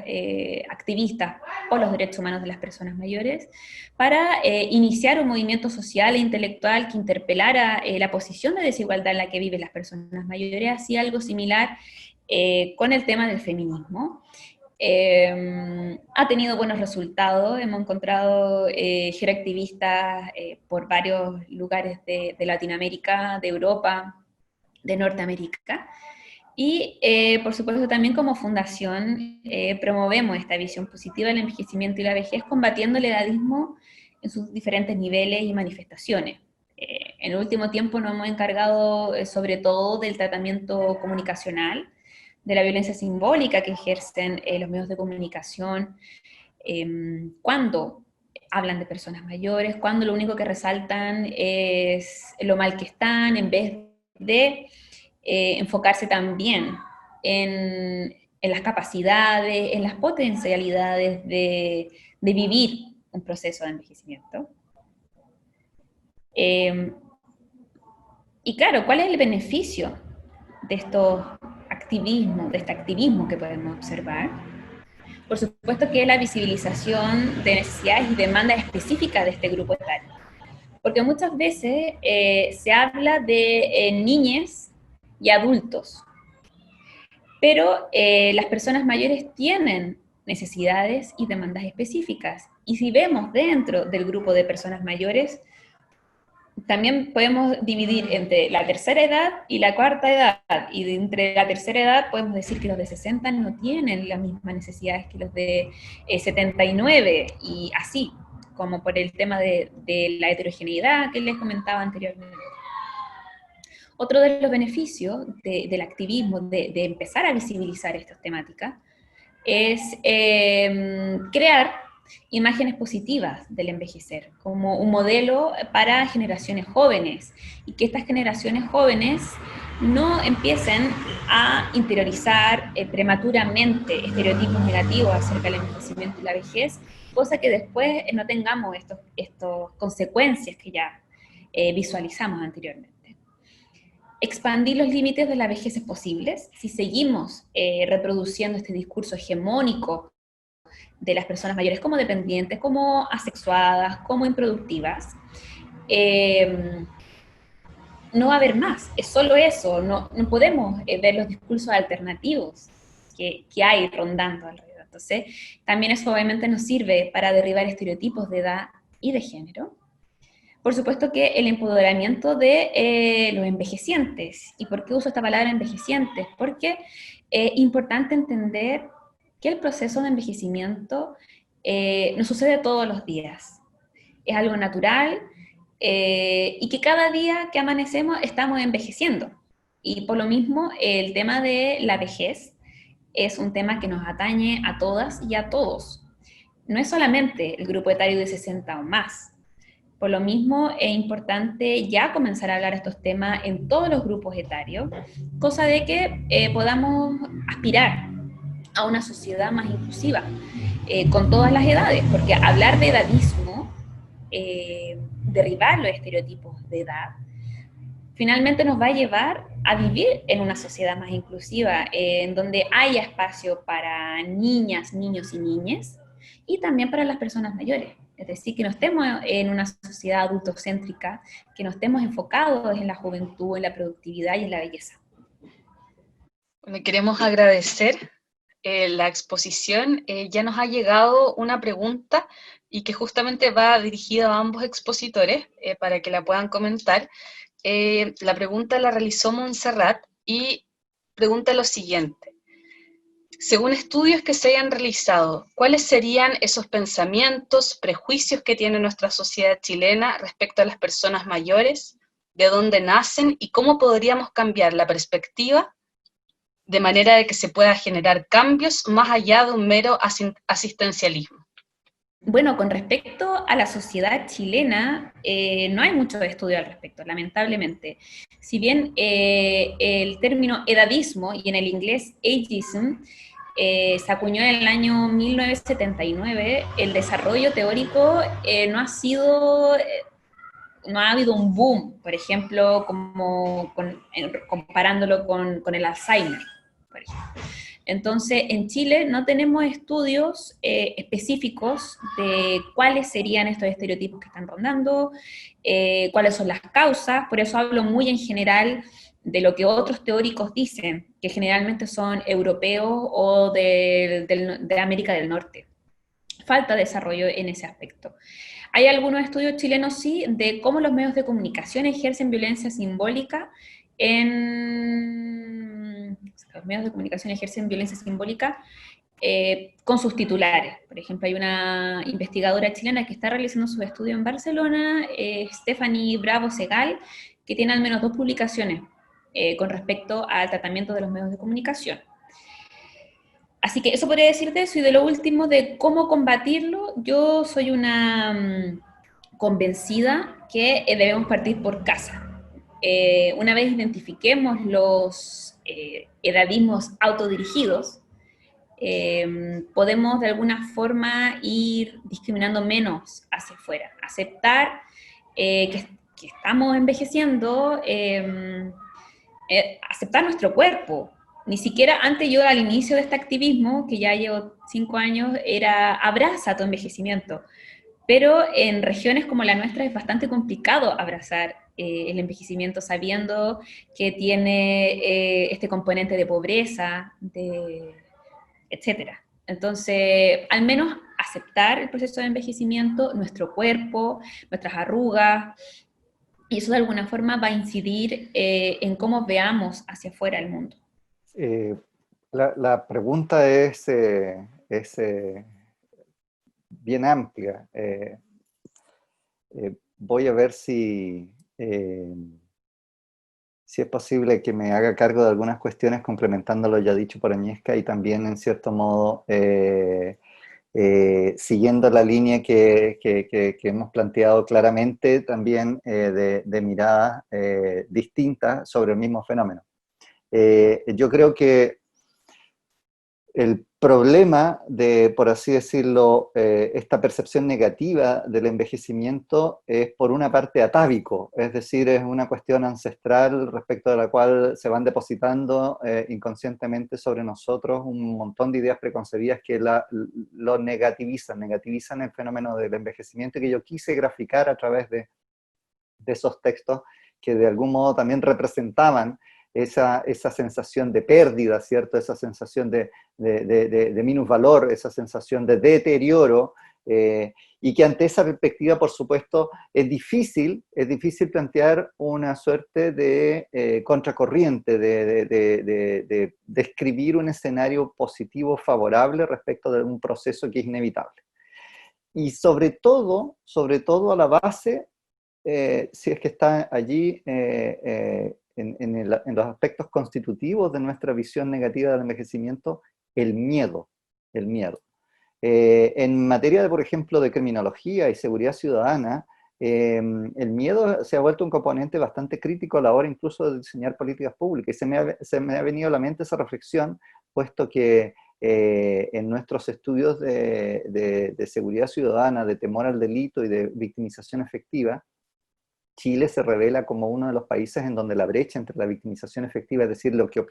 activistas por los derechos humanos de las personas mayores, para iniciar un movimiento social e intelectual que interpelara la posición de desigualdad en la que viven las personas mayores, así algo similar con el tema del feminismo. Ha tenido buenos resultados, hemos encontrado geroactivistas por varios lugares de Latinoamérica, de Europa, de Norteamérica, y por supuesto también como fundación promovemos esta visión positiva del envejecimiento y la vejez, combatiendo el edadismo en sus diferentes niveles y manifestaciones. En el último tiempo nos hemos encargado sobre todo del tratamiento comunicacional, de la violencia simbólica que ejercen los medios de comunicación, cuando hablan de personas mayores, cuando lo único que resaltan es lo mal que están, en vez de enfocarse también en las capacidades, en las potencialidades de vivir un proceso de envejecimiento. Y claro, ¿cuál es el beneficio de estos activismos, de este activismo que podemos observar? Por supuesto que es la visibilización de necesidades y demandas específicas de este grupo etario. Porque muchas veces se habla de niñez y adultos, pero las personas mayores tienen necesidades y demandas específicas. Y si vemos dentro del grupo de personas mayores, también podemos dividir entre la tercera edad y la cuarta edad, y entre la tercera edad podemos decir que los de 60 no tienen las mismas necesidades que los de 79, y así, como por el tema de la heterogeneidad que les comentaba anteriormente. Otro de los beneficios del activismo, de empezar a visibilizar estas temáticas, es crear imágenes positivas del envejecer, como un modelo para generaciones jóvenes, y que estas generaciones jóvenes no empiecen a interiorizar prematuramente estereotipos negativos acerca del envejecimiento y la vejez, cosa que después no tengamos estas consecuencias que ya visualizamos anteriormente. Expandir los límites de las vejeces posibles. Si seguimos reproduciendo este discurso hegemónico de las personas mayores como dependientes, como asexuadas, como improductivas, no va a haber más, es solo eso, no podemos ver los discursos alternativos que hay rondando alrededor. Entonces, también eso obviamente nos sirve para derribar estereotipos de edad y de género. Por supuesto que el empoderamiento de los envejecientes. ¿Y por qué uso esta palabra envejecientes? Porque es importante entender que el proceso de envejecimiento no sucede todos los días. Es algo natural y que cada día que amanecemos estamos envejeciendo. Y por lo mismo el tema de la vejez es un tema que nos atañe a todas y a todos. No es solamente el grupo etario de 60 o más. Por lo mismo, es importante ya comenzar a hablar estos temas en todos los grupos etarios, cosa de que podamos aspirar a una sociedad más inclusiva, con todas las edades, porque hablar de edadismo, derribar los estereotipos de edad, finalmente nos va a llevar a vivir en una sociedad más inclusiva, en donde haya espacio para niñas, niños y niñas, y también para las personas mayores. Es decir, que no estemos en una sociedad adultocéntrica, que no estemos enfocados en la juventud, en la productividad y en la belleza. Le queremos agradecer la exposición. Ya nos ha llegado una pregunta y que justamente va dirigida a ambos expositores para que la puedan comentar. La pregunta la realizó Montserrat y pregunta lo siguiente. Según estudios que se hayan realizado, ¿cuáles serían esos pensamientos, prejuicios que tiene nuestra sociedad chilena respecto a las personas mayores? ¿De dónde nacen? ¿Y cómo podríamos cambiar la perspectiva de manera de que se pueda generar cambios más allá de un mero asistencialismo? Bueno, con respecto a la sociedad chilena, no hay mucho estudio al respecto, lamentablemente. Si bien el término edadismo, y en el inglés ageism, se acuñó en el año 1979, el desarrollo teórico no ha habido un boom, por ejemplo, comparándolo con el Alzheimer, por ejemplo. Entonces, en Chile no tenemos estudios específicos de cuáles serían estos estereotipos que están rondando, cuáles son las causas, por eso hablo muy en general de lo que otros teóricos dicen, que generalmente son europeos o de América del Norte. Falta desarrollo en ese aspecto. Hay algunos estudios chilenos, sí, de cómo los medios de comunicación ejercen violencia simbólica los medios de comunicación ejercen violencia simbólica con sus titulares. Por ejemplo, hay una investigadora chilena que está realizando su estudio en Barcelona, Stephanie Bravo Segal, que tiene al menos 2 publicaciones con respecto al tratamiento de los medios de comunicación. Así que eso podría decirte eso, y de lo último, de cómo combatirlo, yo soy una convencida que debemos partir por casa. Una vez identifiquemos los edadismos autodirigidos, podemos de alguna forma ir discriminando menos hacia afuera, aceptar que estamos envejeciendo, aceptar nuestro cuerpo. Ni siquiera antes, yo al inicio de este activismo, que ya llevo 5 años, era abraza tu envejecimiento, pero en regiones como la nuestra es bastante complicado abrazar el envejecimiento sabiendo que tiene este componente de pobreza, etcétera. Entonces, al menos aceptar el proceso de envejecimiento, nuestro cuerpo, nuestras arrugas, y eso de alguna forma va a incidir en cómo veamos hacia afuera el mundo. La pregunta es bien amplia. Voy a ver si es posible que me haga cargo de algunas cuestiones complementando lo ya dicho por Agnieszka, y también en cierto modo siguiendo la línea que hemos planteado claramente, también de miradas distintas sobre el mismo fenómeno. Yo creo que el problema de, por así decirlo, esta percepción negativa del envejecimiento es por una parte atávico, es decir, es una cuestión ancestral respecto de la cual se van depositando inconscientemente sobre nosotros un montón de ideas preconcebidas que lo negativizan el fenómeno del envejecimiento, que yo quise graficar a través de esos textos que de algún modo también representaban esa sensación de pérdida, ¿cierto? Esa sensación de minusvalor, esa sensación de deterioro, y que ante esa perspectiva, por supuesto, es difícil plantear una suerte de contracorriente, de describir un escenario positivo, favorable respecto de un proceso que es inevitable. Y sobre todo a la base, si es que está allí en los aspectos constitutivos de nuestra visión negativa del envejecimiento, el miedo. En materia de, por ejemplo, de criminología y seguridad ciudadana, el miedo se ha vuelto un componente bastante crítico a la hora incluso de diseñar políticas públicas, y se me ha venido a la mente esa reflexión, puesto que en nuestros estudios de seguridad ciudadana, de temor al delito y de victimización efectiva, Chile se revela como uno de los países en donde la brecha entre la victimización efectiva, es decir, lo que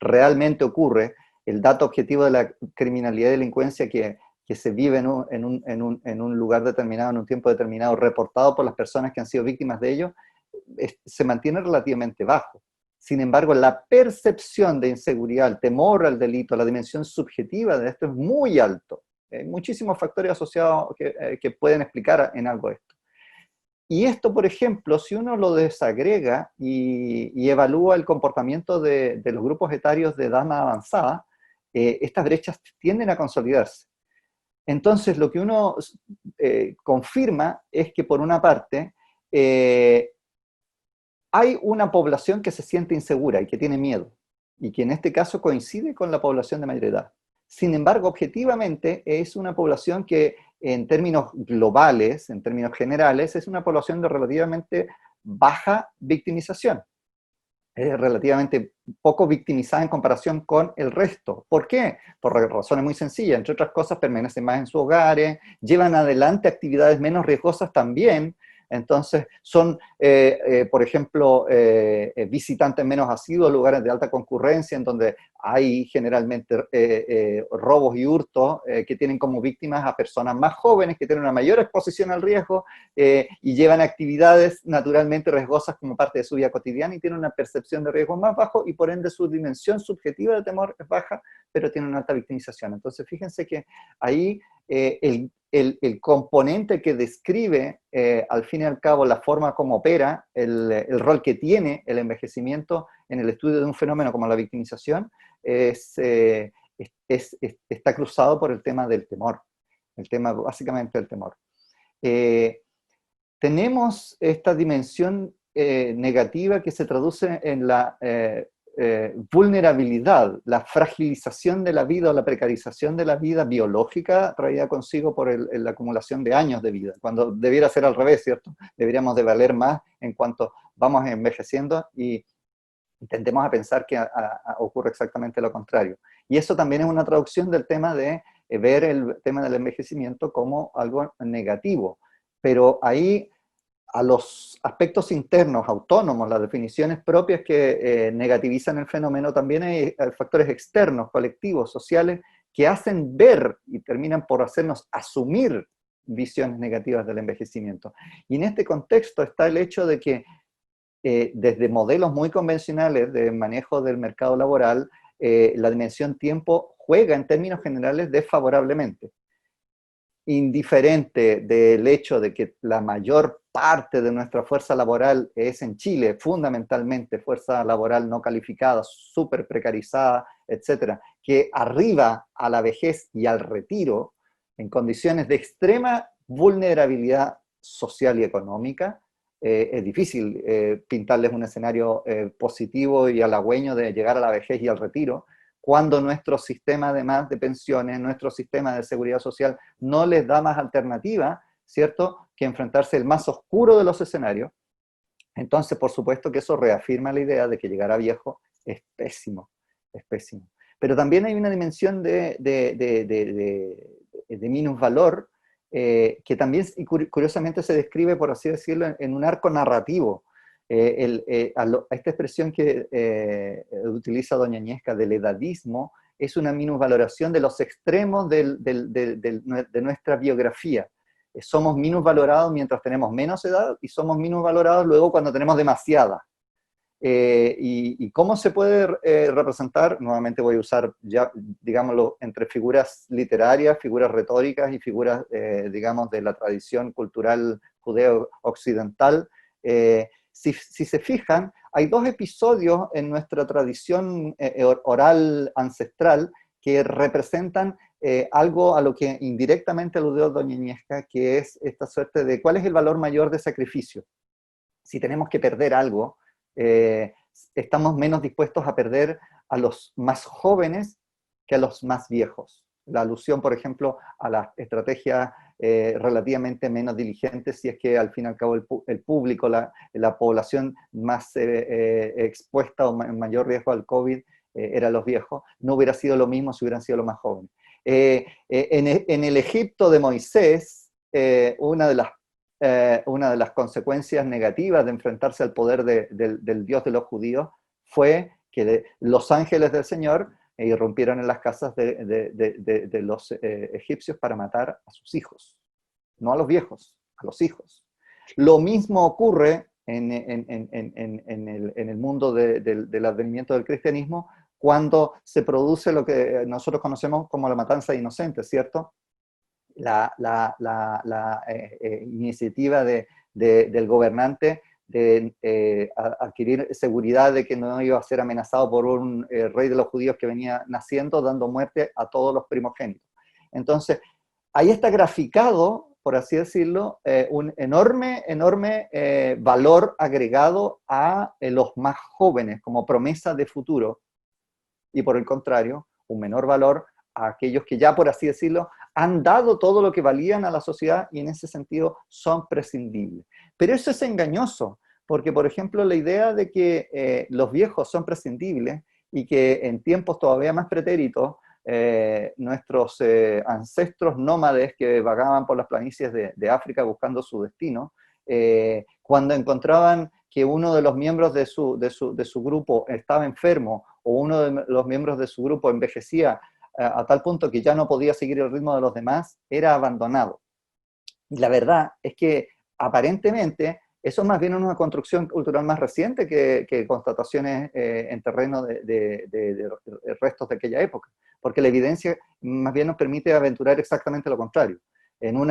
realmente ocurre, el dato objetivo de la criminalidad y delincuencia que se vive en un lugar determinado, en un tiempo determinado, reportado por las personas que han sido víctimas de ello, se mantiene relativamente bajo. Sin embargo, la percepción de inseguridad, el temor al delito, la dimensión subjetiva de esto es muy alto. Hay muchísimos factores asociados que pueden explicar en algo esto. Y esto, por ejemplo, si uno lo desagrega y evalúa el comportamiento de los grupos etarios de edad más avanzada, estas brechas tienden a consolidarse. Entonces, lo que uno confirma es que, por una parte, hay una población que se siente insegura y que tiene miedo, y que en este caso coincide con la población de mayor edad. Sin embargo, objetivamente, es una población que, en términos globales, en términos generales, es una población de relativamente baja victimización. Es relativamente poco victimizada en comparación con el resto. ¿Por qué? Por razones muy sencillas. Entre otras cosas, permanecen más en sus hogares, llevan adelante actividades menos riesgosas también, Entonces, son, por ejemplo, visitantes menos asiduos, lugares de alta concurrencia, en donde hay generalmente robos y hurtos que tienen como víctimas a personas más jóvenes, que tienen una mayor exposición al riesgo y llevan actividades naturalmente riesgosas como parte de su vida cotidiana y tienen una percepción de riesgo más bajo y por ende su dimensión subjetiva de temor es baja, pero tienen una alta victimización. Entonces, fíjense que ahí el componente que describe, al fin y al cabo, la forma como opera, el rol que tiene el envejecimiento en el estudio de un fenómeno como la victimización, está cruzado por el tema del temor, el tema básicamente del temor. Tenemos esta dimensión negativa que se traduce en la vulnerabilidad, la fragilización de la vida o la precarización de la vida biológica traída consigo por la acumulación de años de vida, cuando debiera ser al revés, ¿cierto? Deberíamos de valer más en cuanto vamos envejeciendo y tendemos a pensar que ocurre exactamente lo contrario. Y eso también es una traducción del tema de ver el tema del envejecimiento como algo negativo, pero ahí a los aspectos internos, autónomos, las definiciones propias que negativizan el fenómeno, también hay factores externos, colectivos, sociales, que hacen ver y terminan por hacernos asumir visiones negativas del envejecimiento. Y en este contexto está el hecho de que desde modelos muy convencionales de manejo del mercado laboral, la dimensión tiempo juega en términos generales desfavorablemente. Indiferente del hecho de que la mayor parte de nuestra fuerza laboral es en Chile, fundamentalmente fuerza laboral no calificada, súper precarizada, etcétera, que arriba a la vejez y al retiro, en condiciones de extrema vulnerabilidad social y económica, es difícil pintarles un escenario positivo y halagüeño de llegar a la vejez y al retiro, cuando nuestro sistema además de pensiones, nuestro sistema de seguridad social no les da más alternativa, ¿cierto?, que enfrentarse al más oscuro de los escenarios. Entonces, por supuesto que eso reafirma la idea de que llegar a viejo es pésimo, es pésimo. Pero también hay una dimensión de minusvalor que también, curiosamente, se describe, por así decirlo, en un arco narrativo. Esta expresión que utiliza doña Agnieszka del edadismo es una minusvaloración de los extremos de nuestra biografía. Somos minusvalorados mientras tenemos menos edad y somos minusvalorados luego cuando tenemos demasiada. ¿Y cómo se puede representar? Nuevamente voy a usar, ya, digámoslo, entre figuras literarias, figuras retóricas y figuras, digamos, de la tradición cultural judeo-occidental. Si se fijan, hay dos episodios en nuestra tradición oral ancestral que representan algo a lo que indirectamente aludió doña Agnieszka, que es esta suerte de cuál es el valor mayor de sacrificio. Si tenemos que perder algo, estamos menos dispuestos a perder a los más jóvenes que a los más viejos. La alusión, por ejemplo, a las estrategias relativamente menos diligentes, si es que al fin y al cabo el público, la población más expuesta o en mayor riesgo al COVID eran los viejos, no hubiera sido lo mismo si hubieran sido los más jóvenes. En el Egipto de Moisés, una de las consecuencias negativas de enfrentarse al poder del Dios de los judíos fue que los ángeles del Señor irrumpieron en las casas de los egipcios para matar a sus hijos, no a los viejos, a los hijos. Lo mismo ocurre en el mundo del advenimiento del cristianismo cuando se produce lo que nosotros conocemos como la matanza de inocentes, ¿cierto? La iniciativa del gobernante de adquirir seguridad de que no iba a ser amenazado por un rey de los judíos que venía naciendo, dando muerte a todos los primogénitos. Entonces, ahí está graficado, por así decirlo, un enorme valor agregado a los más jóvenes como promesa de futuro, y por el contrario, un menor valor a aquellos que ya, por así decirlo, han dado todo lo que valían a la sociedad y en ese sentido son prescindibles. Pero eso es engañoso, porque por ejemplo la idea de que los viejos son prescindibles y que en tiempos todavía más pretéritos, nuestros ancestros nómades que vagaban por las planicies de África buscando su destino, Cuando encontraban que uno de los miembros de su grupo estaba enfermo, o uno de los miembros de su grupo envejecía a tal punto que ya no podía seguir el ritmo de los demás, era abandonado. Y la verdad es que aparentemente eso es más bien una construcción cultural más reciente que constataciones en terreno de restos de aquella época, porque la evidencia más bien nos permite aventurar exactamente lo contrario. En un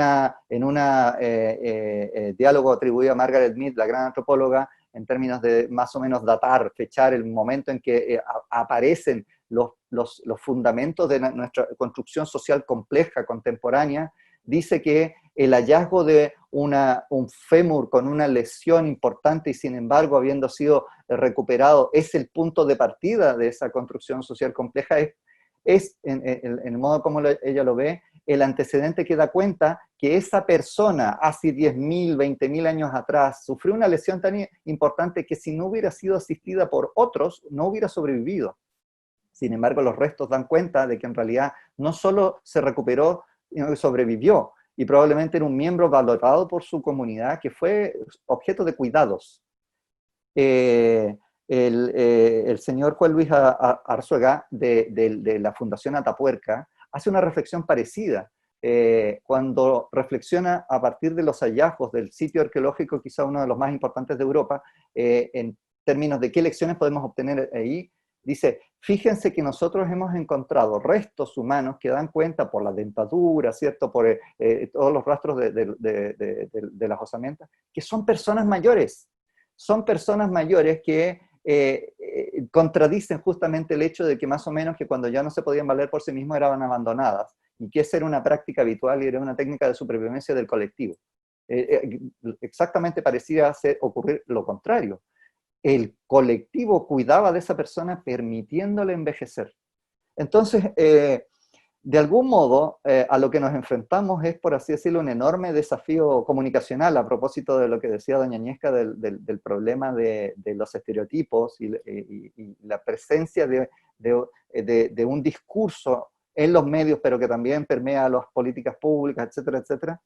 diálogo atribuido a Margaret Mead, la gran antropóloga, en términos de más o menos datar, fechar el momento en que aparecen los fundamentos de nuestra construcción social compleja, contemporánea, dice que el hallazgo de un fémur con una lesión importante y sin embargo habiendo sido recuperado es el punto de partida de esa construcción social compleja, es en el modo como ella lo ve, el antecedente que da cuenta que esa persona hace 10.000, 20.000 años atrás sufrió una lesión tan importante que si no hubiera sido asistida por otros, no hubiera sobrevivido. Sin embargo, los restos dan cuenta de que en realidad no solo se recuperó, sino que sobrevivió, y probablemente era un miembro valorado por su comunidad que fue objeto de cuidados. El señor Juan Luis Arzuaga de la Fundación Atapuerca hace una reflexión parecida cuando reflexiona a partir de los hallazgos del sitio arqueológico, quizá uno de los más importantes de Europa, en términos de qué lecciones podemos obtener ahí. Dice, fíjense que nosotros hemos encontrado restos humanos que dan cuenta por la dentadura, ¿cierto? Por todos los rastros de las osamentas, que son personas mayores. Son personas mayores que contradicen justamente el hecho de que más o menos que cuando ya no se podían valer por sí mismos eran abandonadas, y que esa era una práctica habitual y era una técnica de supervivencia del colectivo. Exactamente parecía ocurrir lo contrario. El colectivo cuidaba de esa persona permitiéndole envejecer. Entonces, de algún modo, a lo que nos enfrentamos es, por así decirlo, un enorme desafío comunicacional, a propósito de lo que decía doña Agnieszka del problema de los estereotipos y la presencia de un discurso en los medios, pero que también permea las políticas públicas, etcétera, etcétera,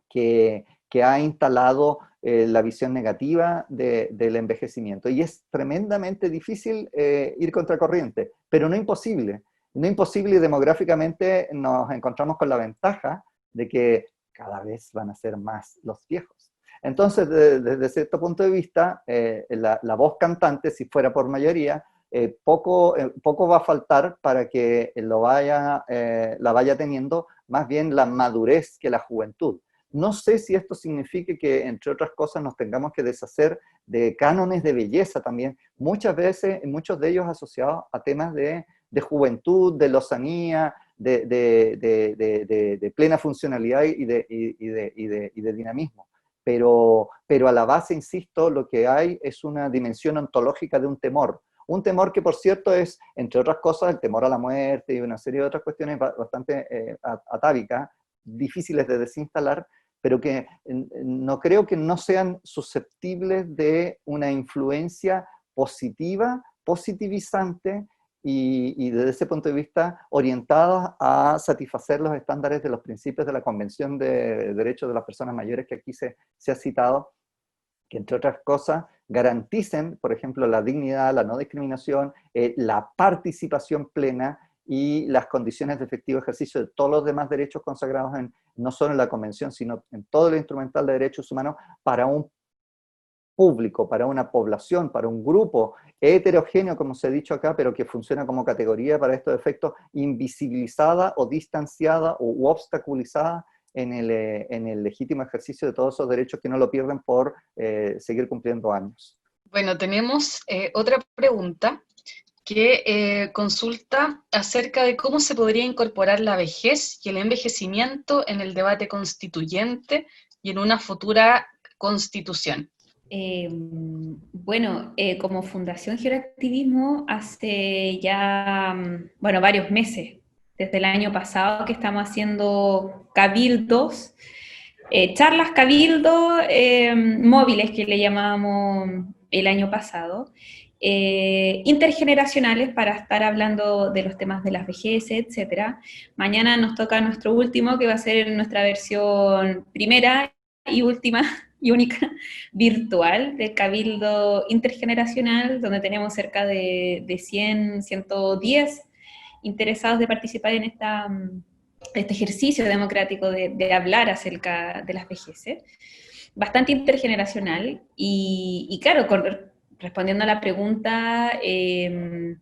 que ha instalado la visión negativa del envejecimiento. Y es tremendamente difícil ir contracorriente, pero no imposible. No imposible, y demográficamente nos encontramos con la ventaja de que cada vez van a ser más los viejos. Entonces, desde cierto punto de vista, la voz cantante, si fuera por mayoría, poco va a faltar para que la vaya teniendo más bien la madurez que la juventud. No sé si esto signifique que, entre otras cosas, nos tengamos que deshacer de cánones de belleza también, muchas veces, muchos de ellos asociados a temas de juventud, de lozanía, de plena funcionalidad y de dinamismo. Pero a la base, insisto, lo que hay es una dimensión ontológica de un temor que, por cierto, es, entre otras cosas, el temor a la muerte y una serie de otras cuestiones bastante atávicas, difíciles de desinstalar, pero que no creo que no sean susceptibles de una influencia positiva, positivizante, y desde ese punto de vista orientadas a satisfacer los estándares de los principios de la Convención de Derechos de las Personas Mayores, que aquí se ha citado, que entre otras cosas garanticen, por ejemplo, la dignidad, la no discriminación, la participación plena y las condiciones de efectivo ejercicio de todos los demás derechos consagrados no solo en la Convención, sino en todo el instrumental de derechos humanos para un público, para una población, para un grupo heterogéneo, como se ha dicho acá, pero que funciona como categoría para estos efectos, invisibilizada o distanciada u obstaculizada en el legítimo ejercicio de todos esos derechos, que no lo pierden por seguir cumpliendo años. Bueno, tenemos otra pregunta que consulta acerca de cómo se podría incorporar la vejez y el envejecimiento en el debate constituyente y en una futura constitución. Bueno, como Fundación Geroactivismo hace ya, varios meses, desde el año pasado, que estamos haciendo cabildos, charlas cabildo móviles, que le llamábamos el año pasado, intergeneracionales, para estar hablando de los temas de las vejeces, etc. Mañana nos toca nuestro último, que va a ser nuestra versión primera, y última y única virtual del Cabildo Intergeneracional, donde tenemos cerca de 100, 110 interesados de participar en este ejercicio democrático de hablar acerca de las vejeces. Bastante intergeneracional y claro, respondiendo a la pregunta, tiene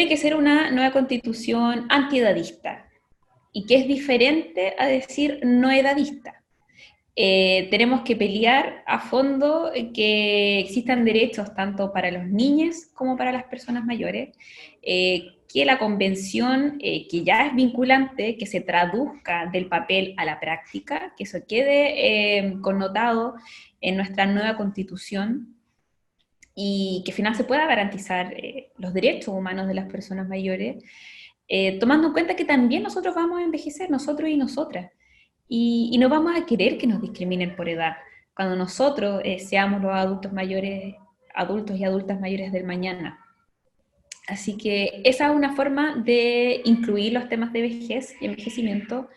que ser una nueva constitución antiedadista y que es diferente a decir no edadista. Tenemos que pelear a fondo que existan derechos tanto para los niños como para las personas mayores, que la convención, que ya es vinculante, que se traduzca del papel a la práctica, que eso quede connotado en nuestra nueva constitución y que al final se pueda garantizar los derechos humanos de las personas mayores, tomando en cuenta que también nosotros vamos a envejecer, nosotros y nosotras. Y no vamos a querer que nos discriminen por edad, cuando nosotros seamos los adultos mayores, adultos y adultas mayores del mañana. Así que esa es una forma de incluir los temas de vejez y envejecimiento,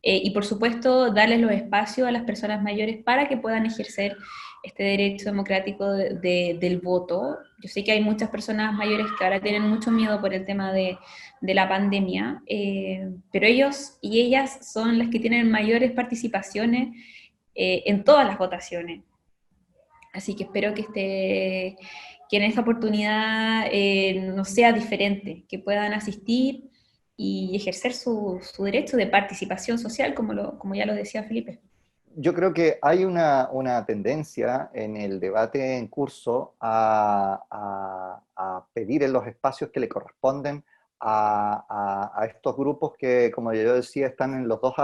y por supuesto darles los espacios a las personas mayores para que puedan ejercer este derecho democrático del voto. Yo sé que hay muchas personas mayores que ahora tienen mucho miedo por el tema de la pandemia, pero ellos y ellas son las que tienen mayores participaciones en todas las votaciones. Así que espero que en esta oportunidad no sea diferente, que puedan asistir y ejercer su derecho de participación social, como ya lo decía Felipe. Yo creo que hay una tendencia en el debate en curso a pedir en los espacios que le corresponden a estos grupos que, como yo decía, están en los dos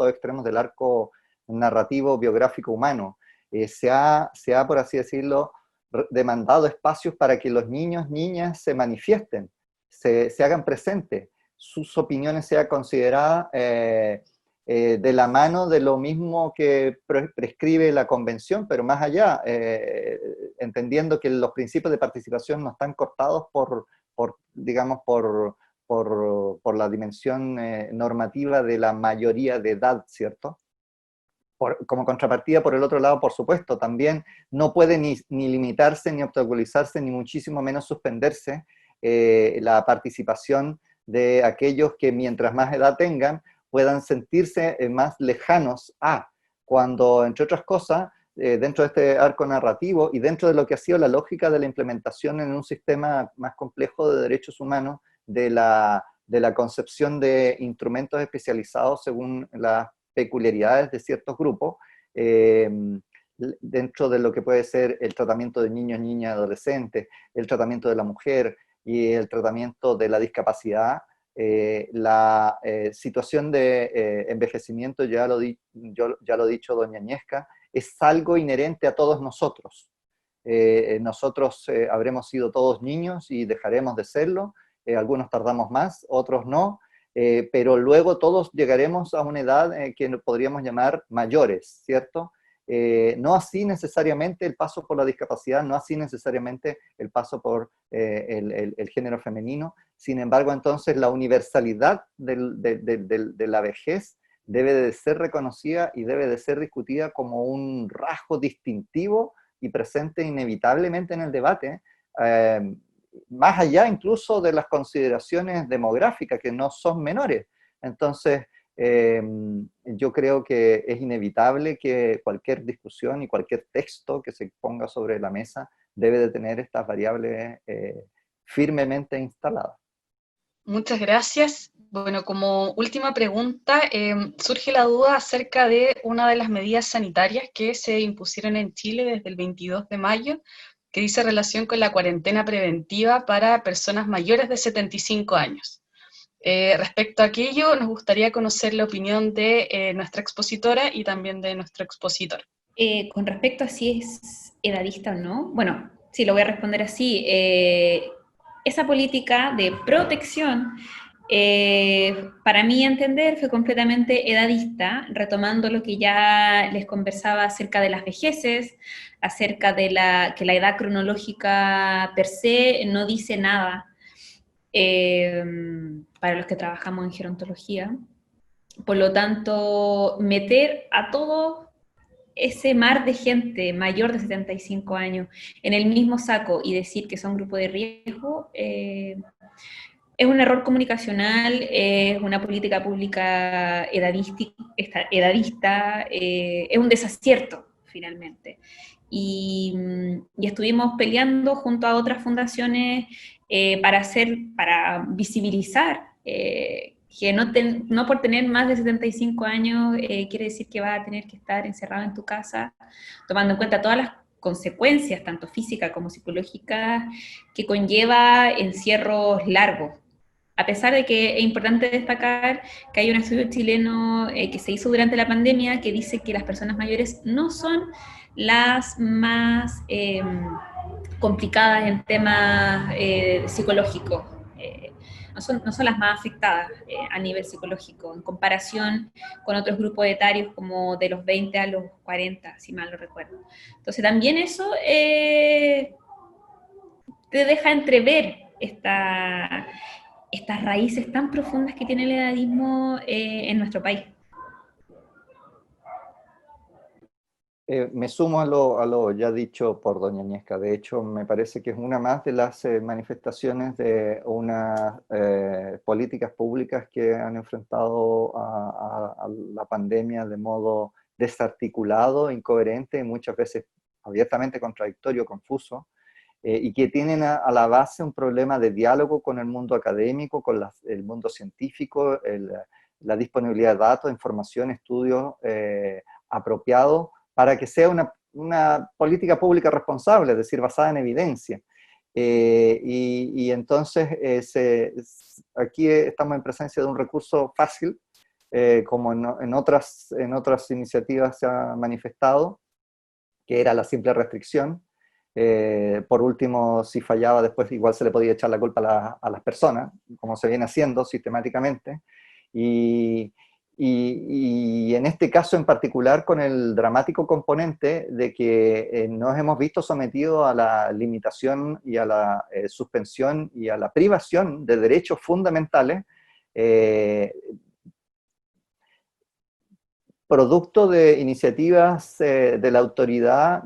extremos del arco narrativo biográfico humano. Se ha, por así decirlo, demandado espacios para que los niños, niñas se manifiesten, se hagan presentes, sus opiniones sean consideradas de la mano de lo mismo que prescribe la convención, pero más allá, entendiendo que los principios de participación no están cortados digamos, por la dimensión normativa de la mayoría de edad, ¿cierto? Como contrapartida, por el otro lado, por supuesto, también no puede ni limitarse, ni obstaculizarse, ni muchísimo menos suspenderse la participación de aquellos que mientras más edad tengan, puedan sentirse más lejanos cuando, entre otras cosas, dentro de este arco narrativo y dentro de lo que ha sido la lógica de la implementación en un sistema más complejo de derechos humanos, de la concepción de instrumentos especializados según las peculiaridades de ciertos grupos, dentro de lo que puede ser el tratamiento de niños, niñas, adolescentes, el tratamiento de la mujer y el tratamiento de la discapacidad. La situación de envejecimiento, ya lo ha dicho doña Agnieszka, es algo inherente a todos nosotros. Nosotros habremos sido todos niños y dejaremos de serlo, algunos tardamos más, otros no, pero luego todos llegaremos a una edad que podríamos llamar mayores, ¿cierto? No así necesariamente el paso por la discapacidad, no así necesariamente el paso por el género femenino. Sin embargo, entonces la universalidad de la vejez debe de ser reconocida y debe de ser discutida como un rasgo distintivo y presente inevitablemente en el debate, más allá incluso de las consideraciones demográficas, que no son menores. Entonces, yo creo que es inevitable que cualquier discusión y cualquier texto que se ponga sobre la mesa debe de tener estas variables firmemente instaladas. Muchas gracias. Bueno, como última pregunta, surge la duda acerca de una de las medidas sanitarias que se impusieron en Chile desde el 22 de mayo, que dice relación con la cuarentena preventiva para personas mayores de 75 años. Respecto a aquello, nos gustaría conocer la opinión de nuestra expositora y también de nuestro expositor. Con respecto a si es edadista o no, bueno, sí, lo voy a responder así. Esa política de protección, para mí entender, fue completamente edadista, retomando lo que ya les conversaba acerca de las vejeces, acerca de que la edad cronológica per se no dice nada para los que trabajamos en gerontología. Por lo tanto, meter a todos ese mar de gente mayor de 75 años en el mismo saco y decir que son grupo de riesgo, es un error comunicacional, es una política pública edadista, es un desacierto, finalmente. Y estuvimos peleando junto a otras fundaciones para visibilizar que no por tener más de 75 años quiere decir que vas a tener que estar encerrado en tu casa, tomando en cuenta todas las consecuencias, tanto físicas como psicológicas, que conlleva encierros largos. A pesar de que es importante destacar que hay un estudio chileno que se hizo durante la pandemia que dice que las personas mayores no son las más complicadas en temas psicológicos, no son las más afectadas a nivel psicológico, en comparación con otros grupos etarios como de los 20 a los 40, si mal no recuerdo. Entonces también eso te deja entrever estas raíces tan profundas que tiene el edadismo en nuestro país. Me sumo a lo ya dicho por doña Agnieszka. De hecho, me parece que es una más de las manifestaciones de unas políticas públicas que han enfrentado a la pandemia de modo desarticulado, incoherente, y muchas veces abiertamente contradictorio, confuso, y que tienen a la base un problema de diálogo con el mundo académico, con el mundo científico, la disponibilidad de datos, información, estudios apropiados, para que sea una política pública responsable, es decir, basada en evidencia. Y entonces aquí estamos en presencia de un recurso fácil, como en otras iniciativas se ha manifestado, que era la simple restricción. Por último, si fallaba después, igual se le podía echar la culpa a las personas, como se viene haciendo sistemáticamente. Y en este caso en particular con el dramático componente de que nos hemos visto sometidos a la limitación y a la suspensión y a la privación de derechos fundamentales, producto de iniciativas de la autoridad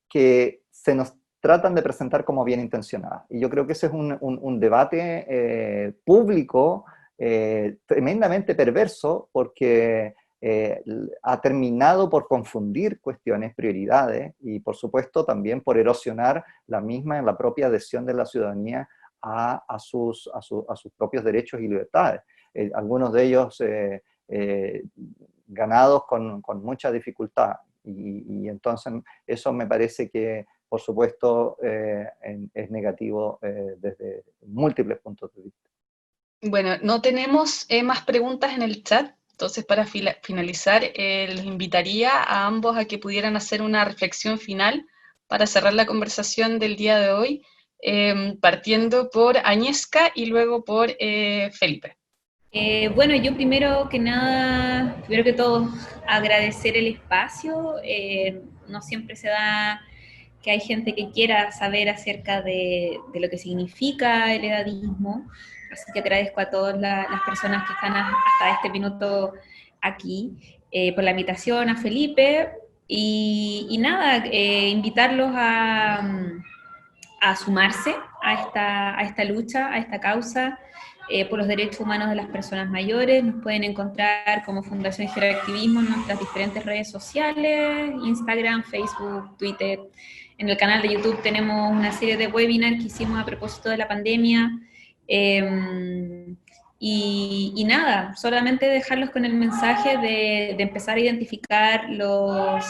que se nos tratan de presentar como bien intencionadas. Y yo creo que ese es un debate público tremendamente perverso, porque ha terminado por confundir cuestiones, prioridades, y por supuesto también por erosionar la misma en la propia adhesión de la ciudadanía a sus propios derechos y libertades. Algunos de ellos ganados con mucha dificultad. Y entonces eso me parece que, por supuesto, es negativo desde múltiples puntos de vista. Bueno, no tenemos más preguntas en el chat, entonces para finalizar, los invitaría a ambos a que pudieran hacer una reflexión final para cerrar la conversación del día de hoy, partiendo por Agnieszka y luego por Felipe. Bueno, yo primero que todo, agradecer el espacio. No siempre se da que hay gente que quiera saber acerca de lo que significa el edadismo, así que agradezco a todas las personas que están hasta este minuto aquí por la invitación, a Felipe, y nada, invitarlos a sumarse a esta lucha, a esta causa por los derechos humanos de las personas mayores. Nos pueden encontrar como Fundación Geroactivismo en nuestras diferentes redes sociales, Instagram, Facebook, Twitter. En el canal de YouTube tenemos una serie de webinars que hicimos a propósito de la pandemia. Y nada, solamente dejarlos con el mensaje de empezar a identificar los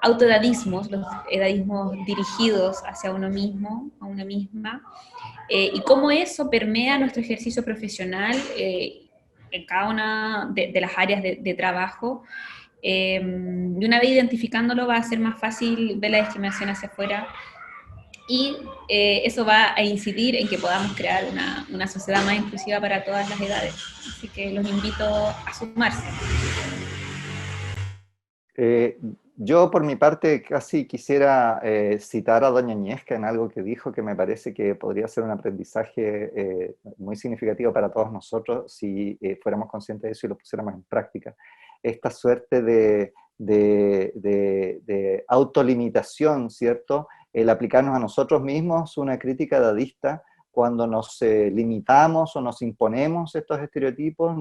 autoedadismos, los edadismos dirigidos hacia uno mismo, a una misma, y cómo eso permea nuestro ejercicio profesional en cada una de las áreas de trabajo. Y una vez identificándolo va a ser más fácil ver la discriminación hacia afuera, y eso va a incidir en que podamos crear una sociedad más inclusiva para todas las edades. Así que los invito a sumarse. Yo por mi parte casi quisiera citar a doña Agnieszka en algo que dijo, que me parece que podría ser un aprendizaje muy significativo para todos nosotros si fuéramos conscientes de eso y lo pusiéramos en práctica. Esta suerte de autolimitación, ¿cierto? El aplicarnos a nosotros mismos una crítica dadista cuando nos limitamos o nos imponemos estos estereotipos,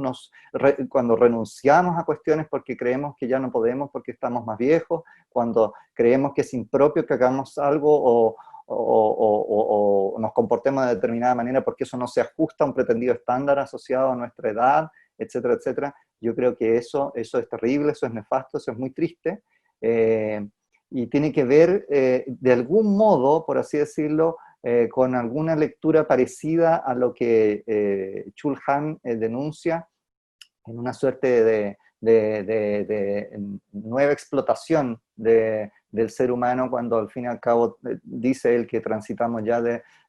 cuando renunciamos a cuestiones porque creemos que ya no podemos porque estamos más viejos, cuando creemos que es impropio que hagamos algo o nos comportemos de determinada manera porque eso no se ajusta a un pretendido estándar asociado a nuestra edad, etcétera, etcétera. Yo creo que eso es terrible, eso es nefasto, eso es muy triste, y tiene que ver de algún modo, por así decirlo, con alguna lectura parecida a lo que Chul Han denuncia en una suerte de nueva explotación del ser humano, cuando al fin y al cabo dice él que transitamos ya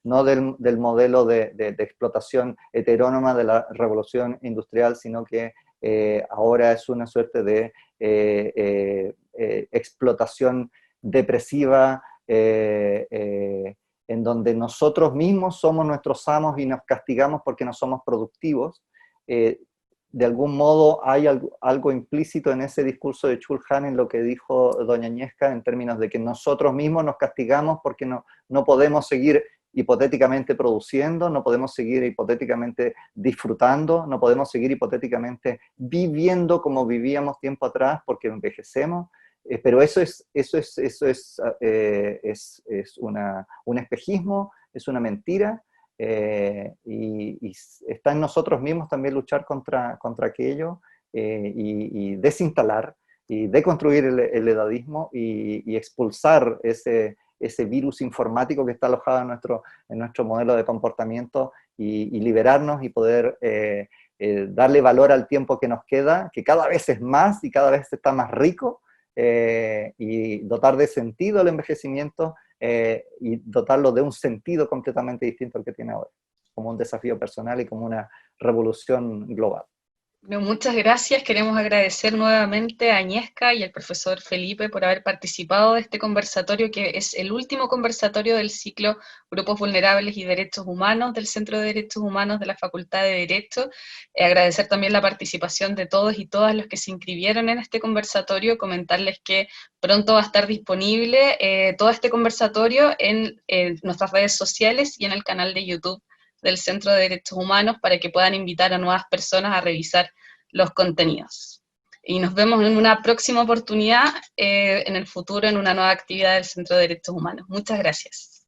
no del modelo de explotación heterónoma de la revolución industrial, sino que ahora es una suerte de explotación depresiva, en donde nosotros mismos somos nuestros amos y nos castigamos porque no somos productivos. De algún modo hay algo implícito en ese discurso de Chul Han en lo que dijo doña Agnieszka, en términos de que nosotros mismos nos castigamos porque no podemos seguir hipotéticamente produciendo, no podemos seguir hipotéticamente disfrutando, no podemos seguir hipotéticamente viviendo como vivíamos tiempo atrás porque envejecemos. Pero eso es un espejismo, es una mentira, y está en nosotros mismos también luchar contra aquello, y desinstalar y deconstruir el edadismo y expulsar ese virus informático que está alojado en nuestro modelo de comportamiento, y liberarnos y poder darle valor al tiempo que nos queda, que cada vez es más y cada vez está más rico, y dotar de sentido al envejecimiento, y dotarlo de un sentido completamente distinto al que tiene ahora, como un desafío personal y como una revolución global. Bueno, muchas gracias. Queremos agradecer nuevamente a Agnieszka y al profesor Felipe por haber participado de este conversatorio, que es el último conversatorio del ciclo Grupos Vulnerables y Derechos Humanos del Centro de Derechos Humanos de la Facultad de Derecho. Agradecer también la participación de todos y todas los que se inscribieron en este conversatorio, comentarles que pronto va a estar disponible todo este conversatorio en nuestras redes sociales y en el canal de YouTube del Centro de Derechos Humanos, para que puedan invitar a nuevas personas a revisar los contenidos. Y nos vemos en una próxima oportunidad en el futuro, en una nueva actividad del Centro de Derechos Humanos. Muchas gracias.